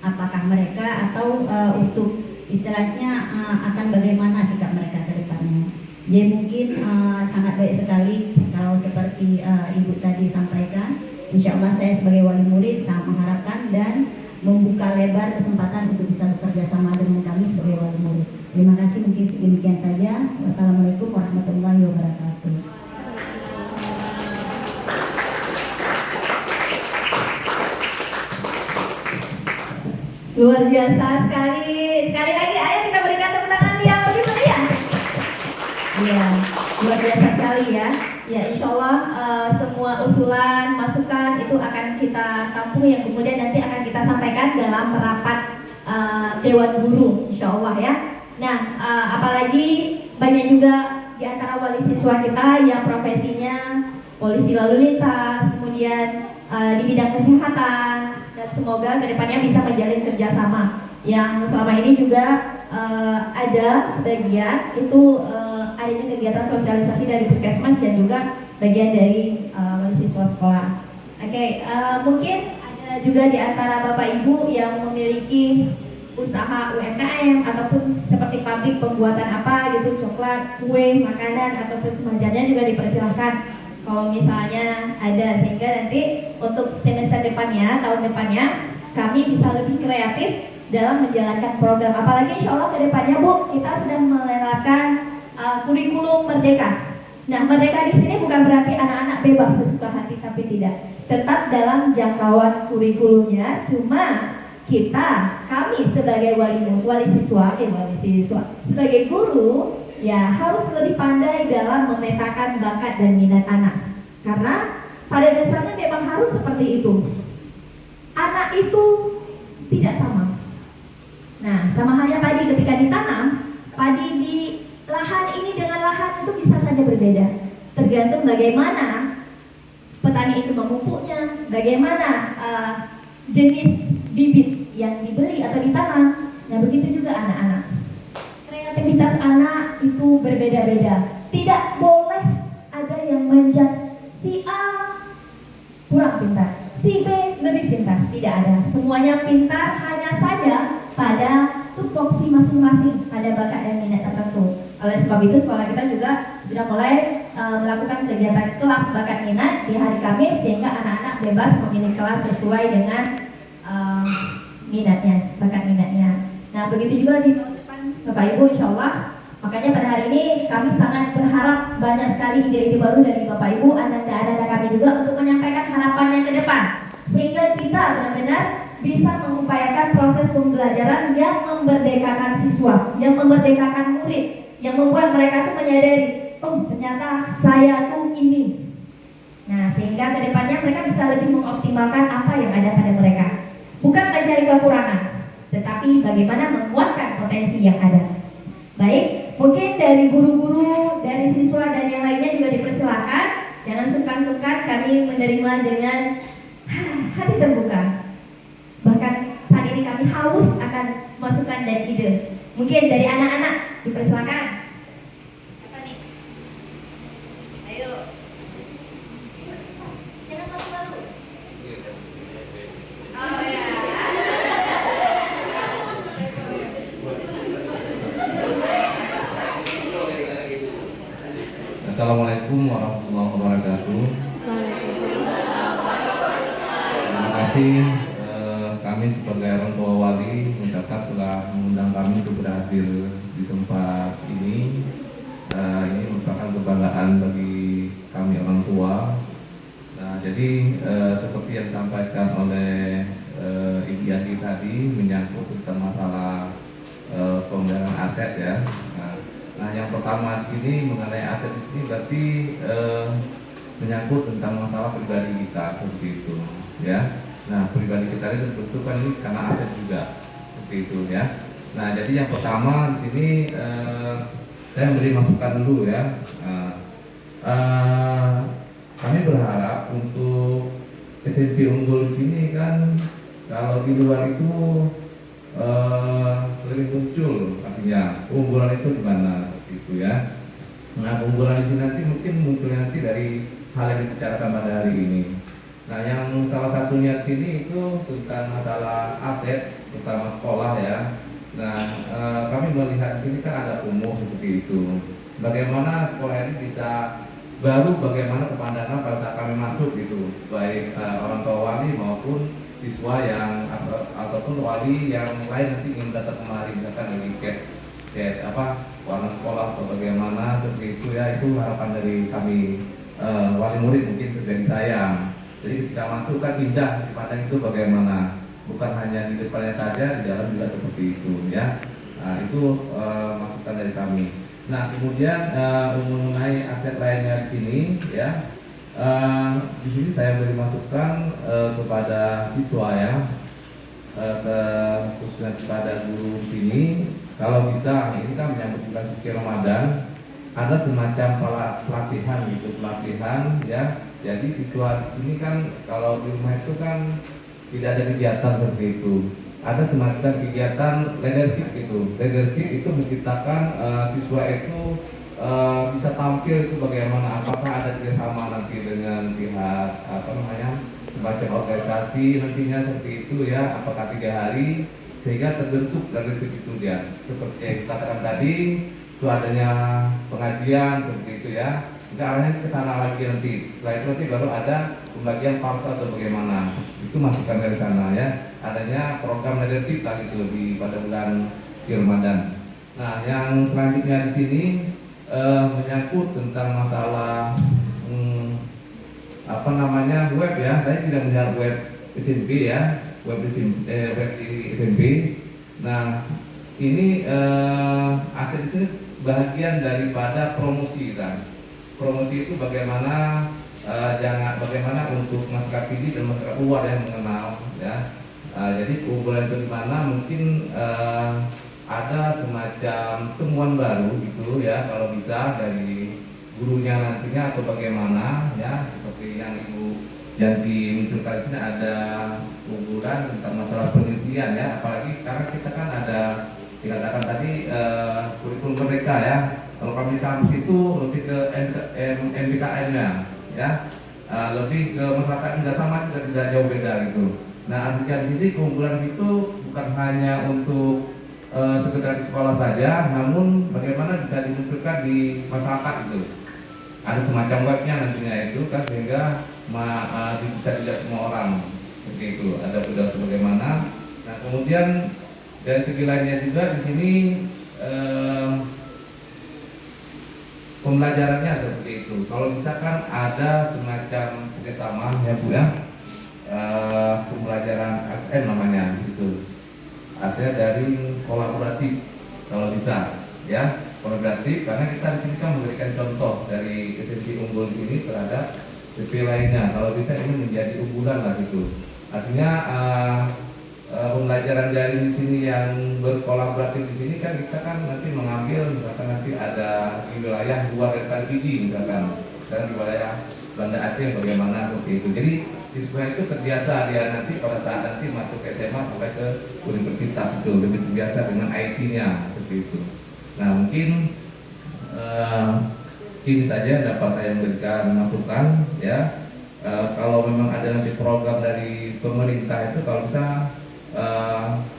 apakah mereka atau untuk istilahnya akan bagaimana sikap mereka ke depannya. Jadi mungkin sangat baik sekali kalau seperti Ibu tadi sampaikan. Insya Allah saya sebagai wali murid sangat mengharapkan dan membuka lebar kesempatan untuk bisa bekerja sama dengan kami sebagai wali murid. Terima kasih, mungkin demikian saja. Wassalamualaikum warahmatullahi wabarakatuh. Luar biasa sekali. Sekali lagi ayo kita berikan tepuk tangan yang lebih meriah. Iya, luar biasa sekali ya. Ya, insya Allah semua usulan, masukan itu akan kita tampung yang kemudian nanti akan kita sampaikan dalam rapat Dewan Guru, insya Allah ya. Nah, apalagi banyak juga di antara wali siswa kita yang profesinya polisi lalu lintas, kemudian di bidang kesehatan, dan semoga kedepannya bisa menjalin kerjasama. Yang selama ini juga ada sebagian itu adanya kegiatan sosialisasi dari puskesmas dan juga bagian dari wali siswa sekolah. Oke, mungkin ada juga di antara Bapak Ibu yang memiliki usaha UMKM ataupun seperti pabrik pembuatan apa gitu, coklat, kue, makanan ataupun semacamnya juga dipersilahkan kalau misalnya ada, sehingga nanti untuk semester depannya, tahun depannya kami bisa lebih kreatif dalam menjalankan program. Apalagi insya Allah kedepannya Bu, kita sudah menerapkan kurikulum merdeka. Nah, merdeka di sini bukan berarti anak-anak bebas sesuka hati, tapi tidak, tetap dalam jangkauan kurikulumnya. Cuma kami sebagai wali siswa, sebagai guru ya harus lebih pandai dalam memetakan bakat dan minat anak. Karena pada dasarnya memang harus seperti itu. Anak itu tidak sama. Nah, sama halnya padi ketika ditanam, padi di lahan ini dengan lahan itu bisa saja berbeda. Tergantung bagaimana petani itu memupuknya, bagaimana jenis bibit yang dibeli atau ditanam. Nah, begitu juga anak-anak. Kreativitas anak itu berbeda-beda. Tidak boleh ada yang menjudge si A kurang pintar, si B lebih pintar. Tidak ada. Semuanya pintar, hanya saja pada tupoksi masing-masing, pada bakat dan minat tertentu. Oleh sebab itu sekolah kita juga sudah mulai melakukan kegiatan kelas bakat minat di hari Kamis, sehingga anak-anak bebas memilih kelas sesuai dengan minatnya, bakat minatnya. Nah, begitu juga di tahun depan Bapak Ibu, insya Allah. Makanya pada hari ini kami sangat berharap banyak sekali ide-ide baru dari Bapak Ibu, ananda-ananda kami juga untuk menyampaikan harapannya ke depan, sehingga kita benar-benar bisa mengupayakan proses pembelajaran yang memerdekakan siswa, yang memerdekakan murid, yang membuat mereka tuh menyadari, oh ternyata saya tuh ini. Nah, sehingga ke depannya mereka bisa lebih mengoptimalkan apa yang ada pada mereka. Bukan mencari kekurangan, tetapi bagaimana menguatkan potensi yang ada. Baik, mungkin dari guru-guru, dari siswa dan yang lainnya juga dipersilakan. Jangan sungkan-sungkan, kami menerima dengan hati terbuka. Bahkan saat ini kami haus akan masukan dan ide. Mungkin dari anak-anak dipersilakan. Siapa nih? Ayo. Jangan malu-malu. Oh ya. Assalamualaikum warahmatullahi wabarakatuh. Terima kasih kami sebagai orang tua wali mencatat telah mengundang kami untuk berhadir di tempat ini. Ini merupakan kebanggaan bagi kami orang tua. Nah, jadi seperti yang disampaikan oleh Ibu Yanti tadi menyangkut tentang masalah pemeliharaan aset ya. Nah, yang pertama di sini mengenai aset di sini berarti menyangkut tentang masalah pribadi kita seperti itu, ya. Nah, pribadi kita itu tentu kan ini karena aset juga seperti itu, ya. Nah, jadi yang pertama di sini saya beri masukan dulu ya. Kami berharap untuk SMP unggul di sini kan kalau di luar itu lebih muncul, artinya keunggulan itu di mana itu ya. Nah, keunggulan di sini nanti mungkin muncul nanti dari hal yang dibicarakan pada hari ini. Nah, yang salah satunya di sini itu tentang masalah aset, terutama sekolah ya. Nah, kami melihat di sini kan ada umum seperti itu. Bagaimana sekolah ini bisa baru, bagaimana kepandangan pada saat kami masuk gitu, baik orang tua wali maupun siswa yang ataupun wali yang lain nanti ingin datang kemari, misalkan lagi cek warna sekolah atau bagaimana seperti itu ya. Itu harapan dari kami wali murid, mungkin dari saya. Jadi ketika masuk kan indah dipandang itu bagaimana, bukan hanya di depannya saja, di dalam juga seperti itu ya. Nah, itu masukan dari kami. Nah, kemudian mengenai aset lainnya di sini ya. Di sini saya beri masukan kepada siswa ya, khususnya kepada guru sini. Kalau bisa, ini kan menyambut bulan suci Ramadan, ada semacam pelatihan gitu, pelatihan ya. Jadi siswa ini kan kalau di rumah itu kan tidak ada kegiatan seperti itu. Ada semacam kegiatan leadership gitu. Leadership itu menciptakan siswa itu bisa tampil itu bagaimana, apakah ada kerjasama nanti dengan pihak semacam organisasi nantinya seperti itu ya, apakah 3 hari sehingga terbentuk leadership itu dia. Seperti yang kita katakan tadi, itu adanya pengajian seperti itu ya. Kita arahnya ke sana lagi nanti. Setelah itu nanti baru ada pembagian partai atau bagaimana. Itu masukan dari sana ya. Adanya program leadership lagi itu di pada bulan Ramadan. Nah, yang selanjutnya di sini menyangkut tentang masalah web ya. Saya tidak melihat web SMP ya, web di SMP. Nah, ini aset di sini bagian daripada promosi kan. Promosi itu bagaimana bagaimana untuk masyarakat ini dan masyarakat luar yang mengenal ya. Jadi keunggulan itu di mana mungkin ada semacam temuan baru gitu ya, kalau bisa dari gurunya nantinya atau bagaimana ya, seperti yang Ibu Yanti munculkan ini ada keunggulan tentang masalah penelitian ya, apalagi karena kita kan ada dikatakan tadi kurikulum mereka ya. Kalau kami di kampus itu lebih ke MBKM-nya ya, lebih ke masyarakat tidak sama, tidak jauh beda gitu. Nah, artinya di sini keunggulan itu bukan hanya untuk sekedar di sekolah saja, namun bagaimana bisa dimunculkan di masyarakat itu. Ada semacam webnya nantinya itu kan, sehingga bisa dilihat semua orang seperti itu. Ada budaya bagaimana. Nah, kemudian dari segi lainnya juga di sini pembelajarannya seperti itu. Kalau misalkan ada semacam kerjasama ya Bu ya, pembelajaran ASN namanya gitu. Artinya dari kolaboratif kalau bisa ya, kolaboratif karena kita di sini kan memberikan contoh dari esensi unggul ini terhadap CV lainnya. Kalau bisa ini menjadi unggulan lah gitu. Artinya pembelajaran dari di sini yang berkolaborasi di sini kan kita kan nanti mengambil misalkan nanti ada di wilayah luar dari Fiji misalkan, dan di wilayah Banda Aceh bagaimana seperti itu. Jadi siswa itu terbiasa dia nanti pada saat nanti masuk ke SMA sampai ke universitas itu lebih terbiasa dengan IT-nya seperti itu. Nah mungkin ini saja dapat saya berikan masukan ya. Kalau memang ada nanti program dari pemerintah itu kalau bisa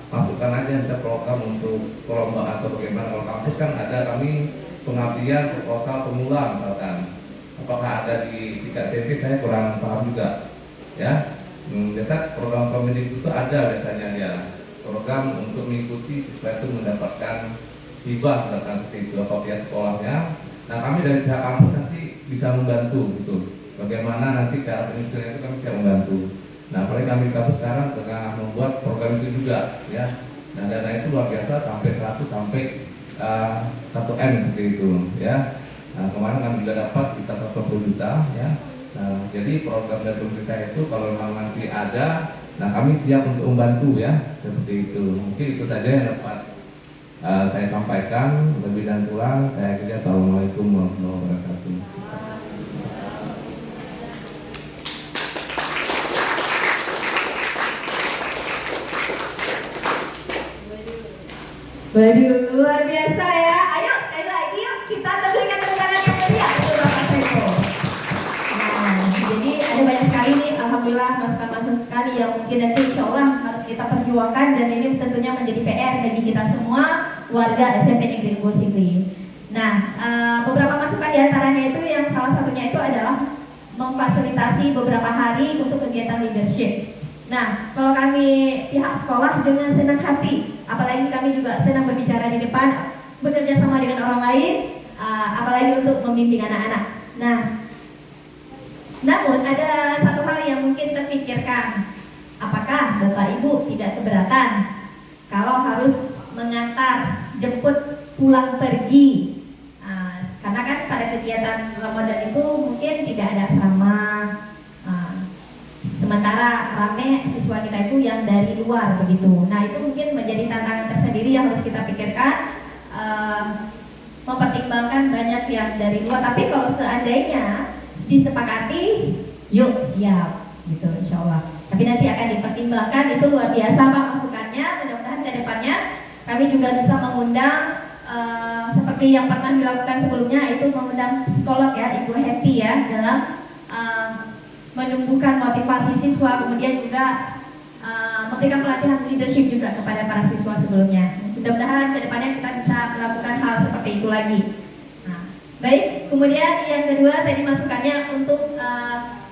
masukkan aja bisa program untuk perlombaan atau bagaimana. Kalau kampus kan ada kami pengabdian proposal pemula misalkan. Apakah ada di tingkat CV saya kurang paham juga. Ya, biasa program komedi itu ada biasanya ya, program untuk mengikuti siswa itu mendapatkan hibah misalkan seperti itu apa pihak sekolahnya. Nah kami dari pihak kampus nanti bisa membantu gitu. Bagaimana nanti cara penyusunan itu kami bisa membantu. Nah apalagi kami di kampus sekarang tengah membuat program itu juga ya. Nah dana itu luar biasa sampai 100 sampai 1 M seperti itu ya. Nah kemarin kami juga dapat kita 120 juta ya. Nah, jadi program dari pemerintah itu kalau memang nanti ada, nah kami siap untuk membantu ya, seperti itu. Mungkin itu saja yang dapat saya sampaikan. Lebih dan kurang saya kira assalamualaikum warahmatullahi wabarakatuh. Waduh, luar biasa ya. Ayo sekali lagi yuk kita berikan tepuk tangan yang meriah untuk Bapak Seko. Jadi ada banyak sekali nih, alhamdulillah masukan-masukan yang mungkin nanti insya Allah harus kita perjuangkan, dan ini tentunya menjadi PR bagi kita semua warga SMP Negeri Unggul Sigli. Nah, beberapa masukan diantaranya itu yang salah satunya itu adalah memfasilitasi beberapa hari untuk kegiatan leadership. Nah, kalau kami pihak sekolah dengan senang hati, apalagi kami juga senang berbicara di depan, bekerja sama dengan orang lain, apalagi untuk membimbing anak-anak. Nah, namun ada satu hal yang mungkin terpikirkan, apakah Bapak Ibu tidak keberatan kalau harus mengantar, jemput, pulang pergi? Karena kan pada kegiatan Ramadan itu mungkin tidak ada asrama, sementara rame siswa kita itu yang dari luar begitu. Nah itu mungkin menjadi tantangan tersendiri yang harus kita pikirkan, mempertimbangkan banyak yang dari luar. Tapi kalau seandainya disepakati, yuk siap gitu insya Allah. Tapi nanti akan dipertimbangkan, itu luar biasa Pak masukannya. Mudah-mudahan ke depannya kami juga bisa mengundang seperti yang pernah dilakukan sebelumnya, itu mengundang psikolog ya, Ibu Happy ya, dalam menumbuhkan motivasi siswa, kemudian juga memberikan pelatihan leadership juga kepada para siswa sebelumnya. Mudah-mudahan ke depannya kita bisa melakukan hal seperti itu lagi. Baik, kemudian yang kedua tadi masukannya untuk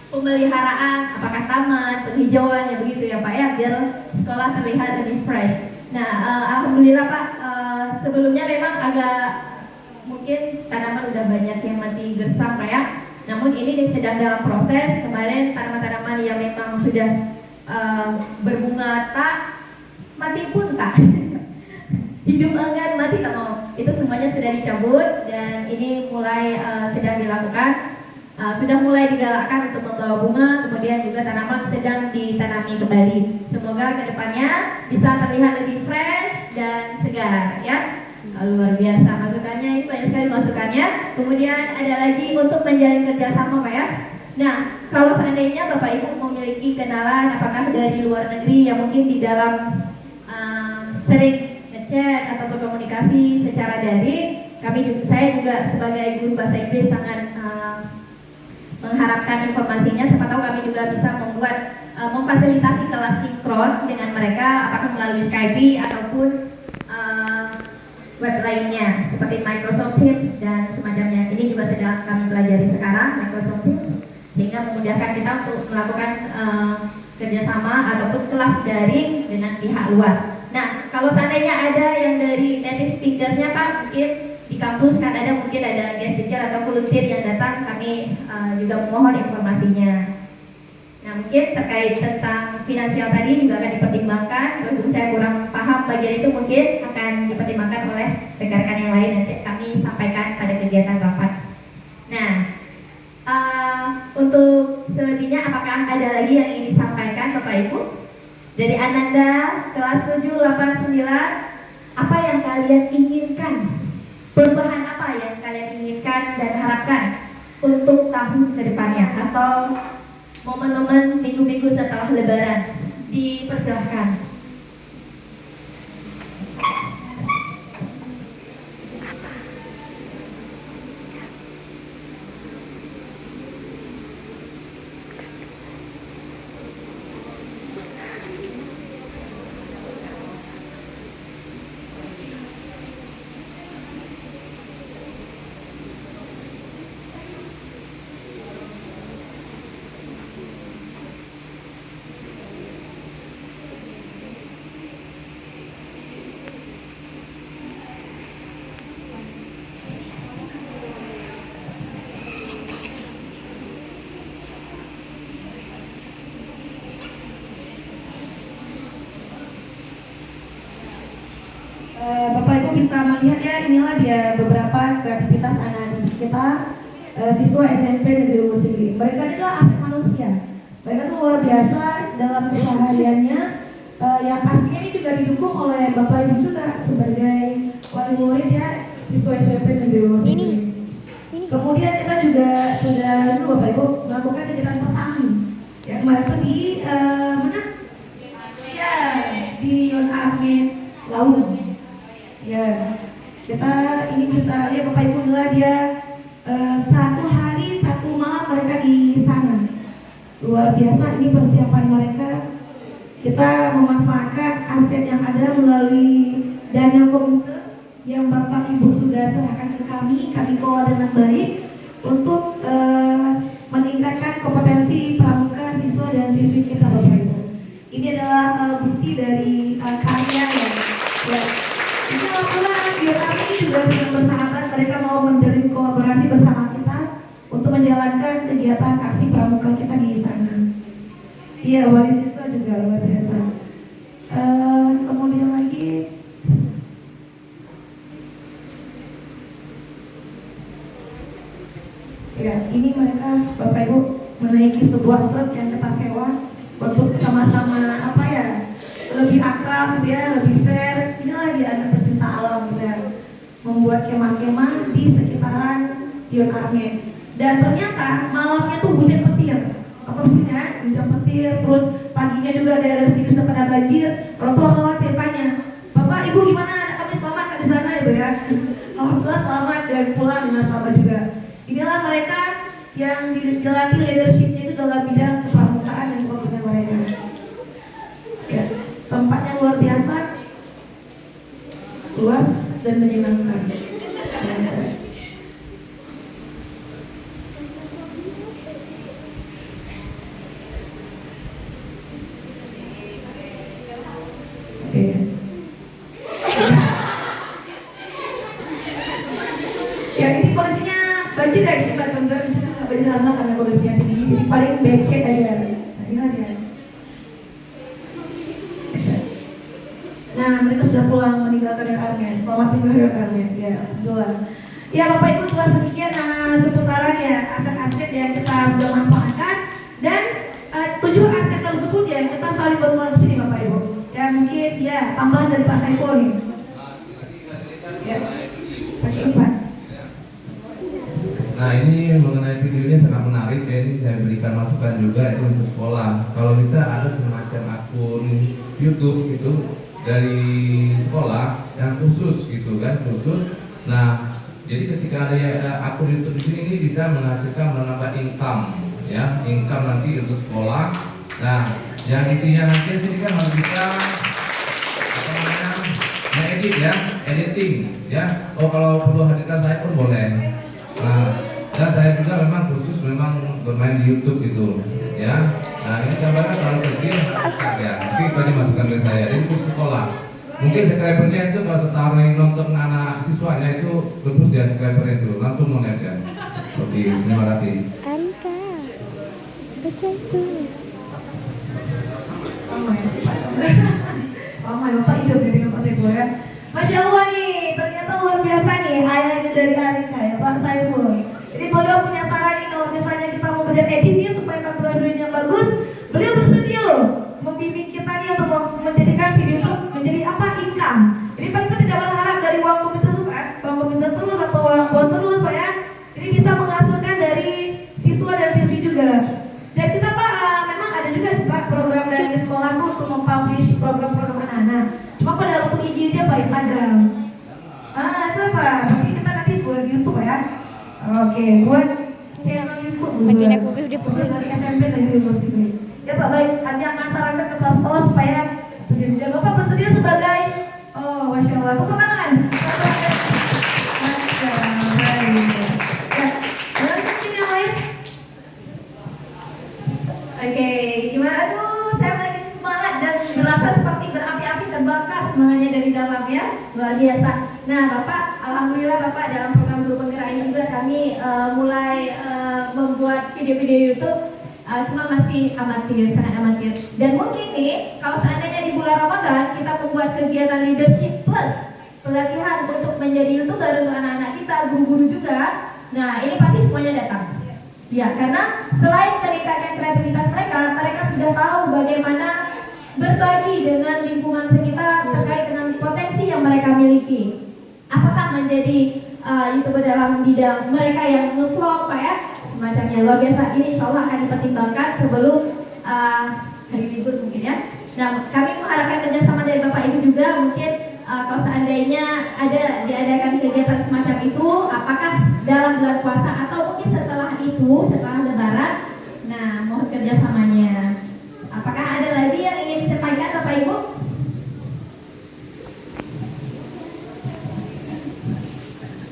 pemeliharaan, apakah taman, penghijauan ya begitu ya Pak ya, biar sekolah terlihat lebih fresh. Nah, alhamdulillah Pak, sebelumnya memang agak mungkin tanaman udah banyak yang mati gersang Pak ya. Namun ini sedang dalam proses. Kemarin tanaman-tanaman yang memang sudah berbunga tak, mati pun tak. Hidup enggan, mati tak mau. Itu semuanya sudah dicabut dan ini mulai sedang dilakukan. Sudah mulai digalakkan untuk membawa bunga, kemudian juga tanaman sedang ditanami kembali. Semoga kedepannya bisa terlihat lebih fresh dan segar ya. Luar biasa masukannya, ini banyak sekali masukannya. Kemudian ada lagi untuk menjalin kerjasama Pak ya. Nah, kalau seandainya Bapak Ibu memiliki kenalan apakah dari luar negeri yang mungkin di dalam sering chat ataupun komunikasi secara daring, saya juga sebagai guru bahasa Inggris sangat mengharapkan informasinya. Siapa tahu kami juga bisa memfasilitasi kelas sinkron dengan mereka, apakah melalui Skype ataupun web lainnya seperti Microsoft Teams dan semacamnya. Ini juga sedang kami pelajari sekarang, Microsoft Teams, sehingga memudahkan kita untuk melakukan kerjasama ataupun kelas daring dengan pihak luar. Nah, kalau seandainya ada yang dari native speaker-nya Pak, mungkin di kampus kan mungkin ada guest teacher atau volunteer yang datang, kami juga memohon informasinya. Nah, mungkin terkait tentang finansial tadi juga akan dipertimbangkan. Kalau saya kurang paham bagian itu, mungkin akan dipertimbangkan oleh rekan-rekan yang lain, nanti kami sampaikan pada kegiatan rapat. Nah, untuk selebihnya apakah ada lagi yang ingin disampaikan Bapak Ibu? Dari Ananda kelas 789, apa yang kalian inginkan? Perubahan apa yang kalian inginkan dan harapkan untuk tahun ke depannya atau momen-momen minggu-minggu setelah Lebaran? Dipersilahkan. Bapak Ibu bisa melihat ya, inilah dia beberapa kreativitas anak-anak kita, siswa SMP Negeri Unggul Singgi. Mereka adalah aset manusia. Mereka itu luar biasa dalam kesehariannya, yang pastinya ini juga didukung oleh Bapak Ibu juga sebagai wali murid ya, siswa SMP Negeri Unggul Singgi. Kemudian kita juga sudah dulu Bapak Ibu melakukan kegiatan pesami. Ya, kemarin itu di mana? Ya, di Yon Armen Laut. Ya, kita ini bisa lihat Bapak Ibu adalah dia satu hari satu malam mereka di sana. Luar biasa ini persiapan mereka. Kita memanfaatkan aset yang ada melalui dana komite yang Bapak Ibu sudah serahkan ke kami kelola dengan baik untuk meningkatkan kompetensi pramuka siswa dan siswi kita Bapak Ibu. Ini adalah bukti dari karya yang ini alhamdulillah biar kami juga sedang bersahabat, mereka mau menjalin kolaborasi bersama kita untuk menjalankan kegiatan aksi pramuka kita di sana. Iya, wali siswa juga luar biasa. Kemudian lagi ya, ini mereka Bapak Ibu menaiki sebuah truk yang kita sewa untuk sama-sama apa ya, lebih akrab ya, lebih fair. Inilah dia anak pecinta alam gitu ya, membuat kemah-kemah di sekitaran Yon Armen. Dan ternyata malamnya tuh hujan petir, apa maksudnya hujan petir, terus paginya juga daerah situ sudah pada banjir. Orang tua khawatir tanya, Bapak Ibu gimana, anak kami selamat kan di sana gitu ya? Alhamdulillah selamat dan pulang dengan selamat juga. Inilah mereka yang dilatih leadershipnya itu dalam bidang kepramukaan dan komitmen mereka. Ya, tempatnya luar biasa, luas dan menyenangkan. Ya, ini kondisinya banjir ya, kita teman-teman di sini sampai di sana karena kondisinya tinggi, jadi paling becek aja. Inilah dia. Nah, mereka sudah pulang meninggalkan Yon Armen. Selamat tinggal Yon Armen. Ya, alhamdulillah. Ya, Bapak Ibu telah demikian seputaran ya aset-aset yang kita sudah manfaatkan dan 7 aset tersebut ya kita saling berkolaborasi nih Bapak Ibu. Ya mungkin ya tambahan dari Pak Saiful nih. Ya, pakai 4. Nah, ini mengenai videonya sangat menarik ya, ini saya berikan masukan juga itu untuk sekolah. Kalau bisa ada semacam akun YouTube itu dari sekolah yang khusus gitu kan, khusus. Nah, jadi ketika ada akun YouTube di sini ini bisa menghasilkan menambah income ya, income nanti untuk sekolah. Nah, yang intinya nanti sini kan harus bisa apa namanya, edit ya, editing ya. Oh, kalau perlu hadirkan saya pun boleh. Nah, dan saya juga memang khusus memang bermain di YouTube gitu ya. Nah, ini gambarnya terlalu kecil ya. Nanti tadi masukkan ke saya. Ini khusus sekolah. Mungkin subscribernya itu kalau setaruh yang nonton anak siswanya itu lebih dia subscriber itu langsung monet ya. Oke, terima kasih. Arika, baca itu. Sama ya Bapak hijau dari Pak Saiful ya. Masya Allah nih, ternyata luar biasa nih ayahnya dari Arika ya Pak Saiful. Jadi beliau punya saran nih kalau misalnya kita mau kerja editnya supaya tampilan bagus, beliau bersedia loh membimbing kita nih untuk menjadikan video itu menjadi apa, income. Jadi Pak, kita tidak berharap dari uang komite terus kan, uang komite terus atau uang bos terus Pak ya. Jadi bisa menghasilkan dari siswa dan siswi juga. Dan kita Pak memang ada juga sih Pak program dari sekolah tuh untuk mempublish program-program anak-anak. Cuma pada waktu izinnya Pak Instagram. Itu Pak, tapi kita nanti buat YouTube Pak ya. Oke, buat channel YouTube buat dari SMP dan universitas. Ya Pak, baik, kami akan sarankan ke kelas sekolah supaya dan Bapak bersedia sebagai Masya Allah, tepuk tangan. Masya Allah, baik. Ya, mungkin yang lain. Oke, gimana? Aduh, saya lagi semangat dan berasa seperti berapi-api terbakar semangatnya dari dalam ya, luar biasa. Nah Bapak, alhamdulillah Bapak dalam program Guru Penggerak ini juga kami mulai membuat video-video YouTube. Cuma masih amatir, sangat amatir. Dan mungkin nih, kalau seandainya di bulan Ramadan kita membuat kegiatan leadership plus pelatihan untuk menjadi YouTuber untuk anak-anak kita, guru-guru juga. Nah, ini pasti semuanya datang. Ya, karena selain meningkatkan kreativitas mereka, mereka sudah tahu bagaimana berbagi dengan lingkungan sekitar terkait dengan potensi yang mereka miliki. Apakah menjadi YouTuber dalam bidang mereka yang nge-vlog, Pak ya? Semacamnya luar biasa. Ini insya Allah akan dipertimbangkan sebelum hari libur mungkin ya. Nah, kami mengharapkan kerjasama dari Bapak Ibu juga mungkin kalau seandainya ada diadakan kegiatan semacam itu, apakah dalam bulan puasa atau mungkin setelah itu, setelah Lebaran. Nah, mohon kerjasamanya. Apakah ada lagi yang ingin disampaikan Bapak Ibu?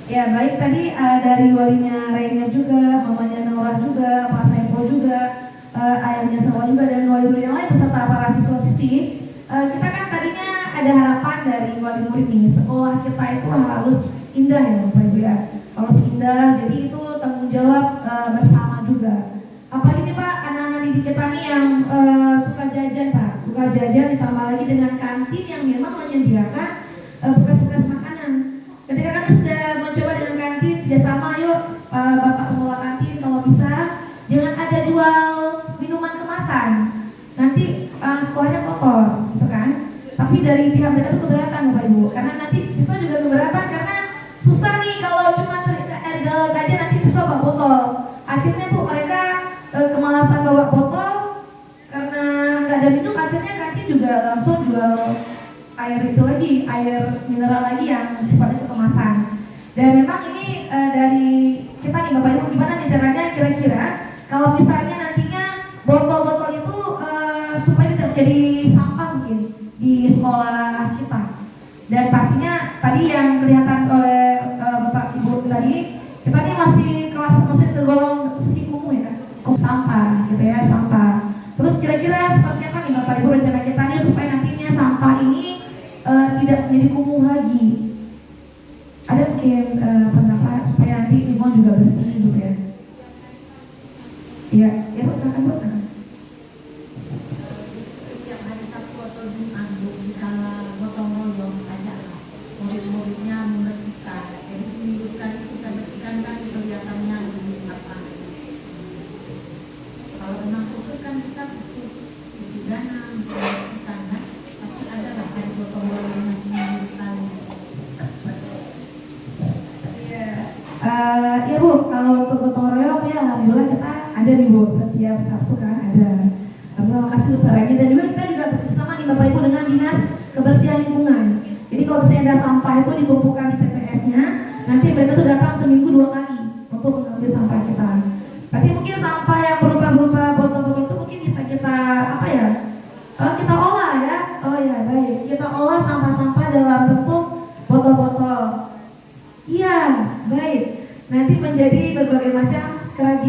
Ya baik, tadi dari walinya Reina juga, mamanya Naura juga, Pak Saiful juga, ayahnya Sawa juga, dan wali-wali yang lain beserta para siswa-siswi. Kita kan tadinya ada harapan dari wali murid nih, sekolah kita itu harus indah ya Bapak Ibu ya, harus indah, jadi itu tanggung jawab bersama juga. Apalagi Pak, anak-anak didik kita nih yang suka jajan Pak, suka jajan ditambah lagi dengan kantin yang memang menyediakan bekas-bekas makanan. Ketika kami sudah mencoba dengan kantin, kerjasama yuk Bapak pengelola kantin kalau bisa jangan ada jual minuman kemasan, nanti sekolahnya kotor, gitu kan? Tapi dari pihak mereka itu keberatan Bapak Ibu, karena nanti siswa juga keberatan karena susah nih kalau cuma air galon aja nanti siswa bawa botol. Akhirnya tuh mereka kemalasan bawa botol karena nggak ada minum, akhirnya kantin juga langsung jual air itu lagi, air mineral lagi yang sifatnya kemasan. Dan memang ini dari kita nih Bapak Ibu, gimana nih caranya kira-kira kalau misalnya nantinya botol-botol itu supaya tidak menjadi sampah mungkin di sekolah kita. Dan pastinya tadi yang kelihatan oleh Bapak Ibu tadi, kita ini masih kelas masih tergolong seti kumuh ya, sampah gitu ya, sampah. Terus kira-kira seperti apa nih Bapak Ibu rencana kita nih supaya nantinya sampah ini tidak menjadi kumuh lagi? Ada mungkin pendapat supaya nanti lingkungan juga bersih gitu ya? Iya, ya Bu, silakan Bu. Setiap hari Sabtu atau Jumat kita gotong royong ada murid-muridnya membersihkan. Jadi seminggu sekali kita bersihkan kan kegiatannya di lapangan. Kalau memang khusus kan kita butuh dana membersihkan kan, tapi ada lah dari gotong royongnya seminggu sekali. Ya Bu, kalau untuk gotong royong ya alhamdulillah kita ada nih Bu, setiap Sabtu kan ada. Terima kasih untuk dan juga kita juga bersama nih Bapak Ibu dengan Dinas Kebersihan Lingkungan. Jadi kalau misalnya ada sampah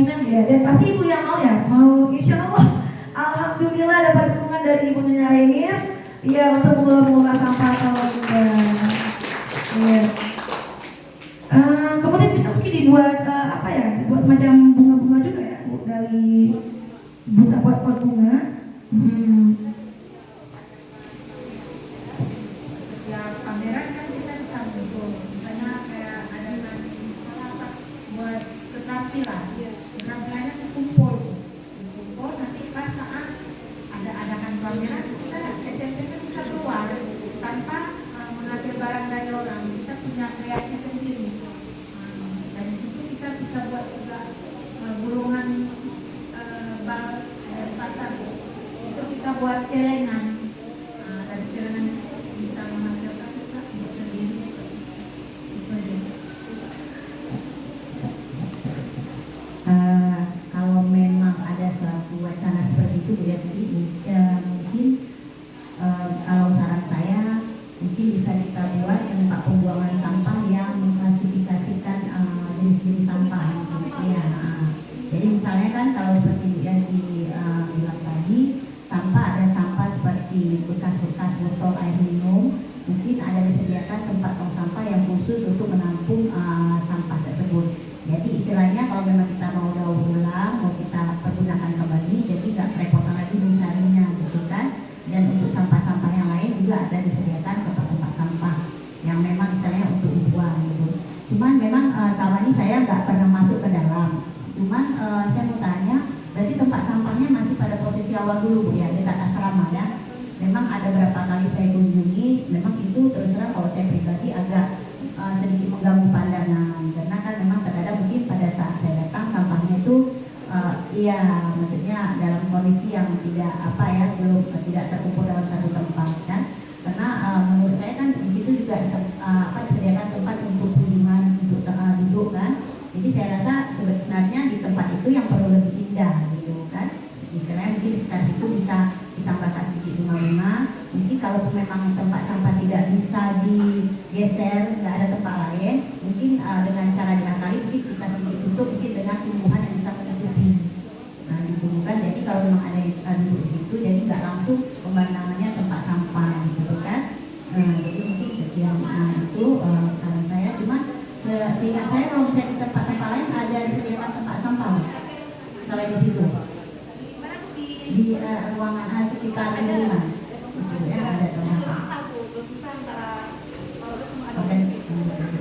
kerajinan ya, dan pasti ibu yang mau ya, mau insya Allah. Alhamdulillah dapat dukungan dari Ibu Nyonya Renir, ya untuk mengelola sampah kalau enggak. Ya. Kemudian bisa mungkin dibuat apa ya, dibuat semacam bunga-bunga juga ya, Bu, dari busa pot-pot bunga. Ya pameran kan kita bisa bentuk, misalnya kayak ada nanti salah buat keterampilan, keterampilannya kumpul nanti pas saat ada adakan pameran kita SMP kan bisa keluar tanpa mengambil barang dari orang, kita punya kreasi sendiri. Dari situ kita bisa buat juga gulungan bal dari pasar itu kita buat celengan. Dari celengan bisa menghasilkan juga untuk sendiri. Itu aja. Kalau memang ada suatu wacana seperti itu, Bu, ya, mungkin kalau saran saya mungkin bisa kita buat tempat pembuangan sampah yang mengklasifikasikan jenis-jenis sampah. Ya, jadi misalnya kan kalau seperti Bu Yanti bilang tadi, sampah ada sampah seperti bekas-bekas botol air minum, mungkin ada disediakan tempat tong sampah yang khusus untuk menampung sampah tersebut. Jadi istilahnya kalau memang kita mau daur ulang, mau kita pergunakan kembali, jadi nggak kerepotan lagi mencarinya, gitu kan. Dan untuk sampah-sampah yang lain juga ada disediakan tempat-tempat sampah yang memang istilahnya untuk dibuang, gitu. Cuman memang selama ini saya nggak pernah masuk ke dalam. Cuman saya mau tanya, berarti tempat sampahnya masih pada posisi awal dulu, Bu, ya, dekat asrama ya. Memang ada berapa kali saya kunjungi, memang itu terus terang kalau saya pribadi agak sedikit mengganggu pandangan, karena kan memang terkadang mungkin pada saat saya datang sampahnya itu iya maksudnya dalam kondisi yang tidak apa ya, belum tidak terkumpul dalam satu tempat kan, karena menurut saya kan di situ juga disediakan tempat untuk kunjungan, untuk duduk kan. Jadi saya rasa sebenarnya di tempat itu yang perlu lebih indah, gitu kan. Karena mungkin sekitar itu bisa ditambahkan sedikit bunga-bunga. Mungkin kalau memang tempat sampah tidak bisa digeser, nggak ada tempat lain, mungkin dengan cara diakali mungkin kita sedikit tutup mungkin dengan tumbuhan yang bisa menutupi. Nah, ditumbuhkan. Jadi kalau memang ada yang duduk di situ, jadi nggak langsung pemandangannya tempat sampah, gitu kan. Jadi mungkin sekian itu saran saya. Cuma seingat saya kalau misalnya di tempat-tempat lain ada disediakan tempat sampah selain di situ. Di ruangan sekitar lingkungan ya, ada tempat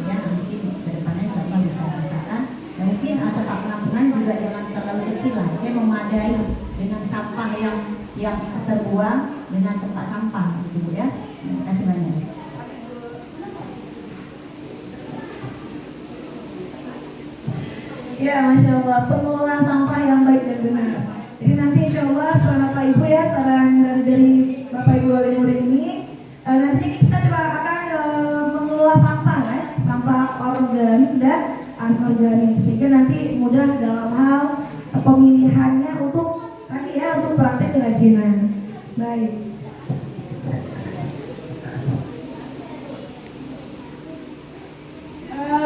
ya, mungkin kedepannya contoh bisa dikatakan, dan mungkin tempat penampungan juga jangan terlalu kecil lah, ya, memadai dengan sampah yang terbuang dengan tempat sampah, gitu ya. Terima kasih banyak. Ya, Masya Allah, pengelolaan sampah yang baik dan benar. Jadi nanti insya Allah saran Bapak Ibu ya, saran dari Bapak Ibu wali murid ini, nanti kita coba akan mengelola sampah ya, sampah organik dan anorganik, sehingga nanti mudah dalam hal pemilihannya untuk tadi ya, untuk praktek kerajinan. Baik.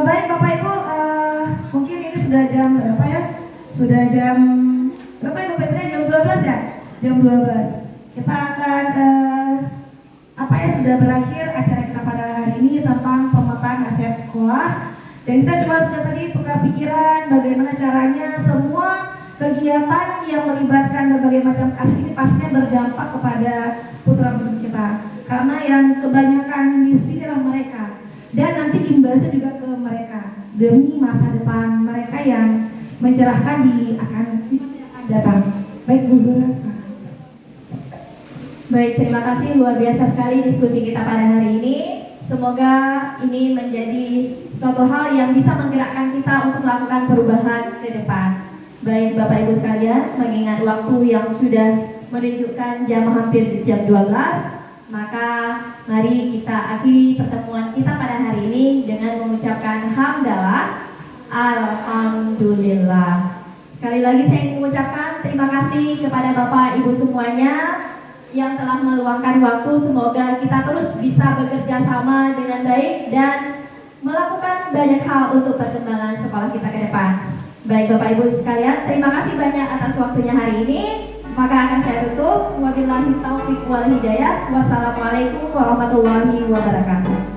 Baik Bapak Ibu, mungkin ini sudah jam berapa ya? Sudah jam berapa ya Bapak Ibu? Jam 12 ya? Jam 12. Kita akan apa ya, sudah berakhir acara kita pada hari ini tentang pemetaan aset sekolah. Dan kita cuma sudah tadi tukar pikiran bagaimana caranya semua kegiatan yang melibatkan berbagai macam aset ini pastinya berdampak kepada putra-putri kita. Karena yang kebanyakan di sini adalah mereka. Dan nanti imbasnya juga ke mereka demi masa depan mereka yang mencerahkan di akan datang. Baik Bu Guru. Baik, terima kasih, luar biasa sekali diskusi kita pada hari ini. Semoga ini menjadi suatu hal yang bisa menggerakkan kita untuk melakukan perubahan ke depan. Baik Bapak Ibu sekalian, mengingat waktu yang sudah menunjukkan jam hampir jam 12, maka mari kita akhiri pertemuan kita pada hari ini dengan mengucapkan hamdalah, alhamdulillah. Sekali lagi saya ingin mengucapkan terima kasih kepada Bapak Ibu semuanya yang telah meluangkan waktu. Semoga kita terus bisa bekerja sama dengan baik dan melakukan banyak hal untuk perkembangan sekolah kita ke depan. Baik Bapak Ibu sekalian, terima kasih banyak atas waktunya hari ini. Maka akan saya tutup. Wabillahi taufiq wal hidayah. Wassalamualaikum warahmatullahi wabarakatuh.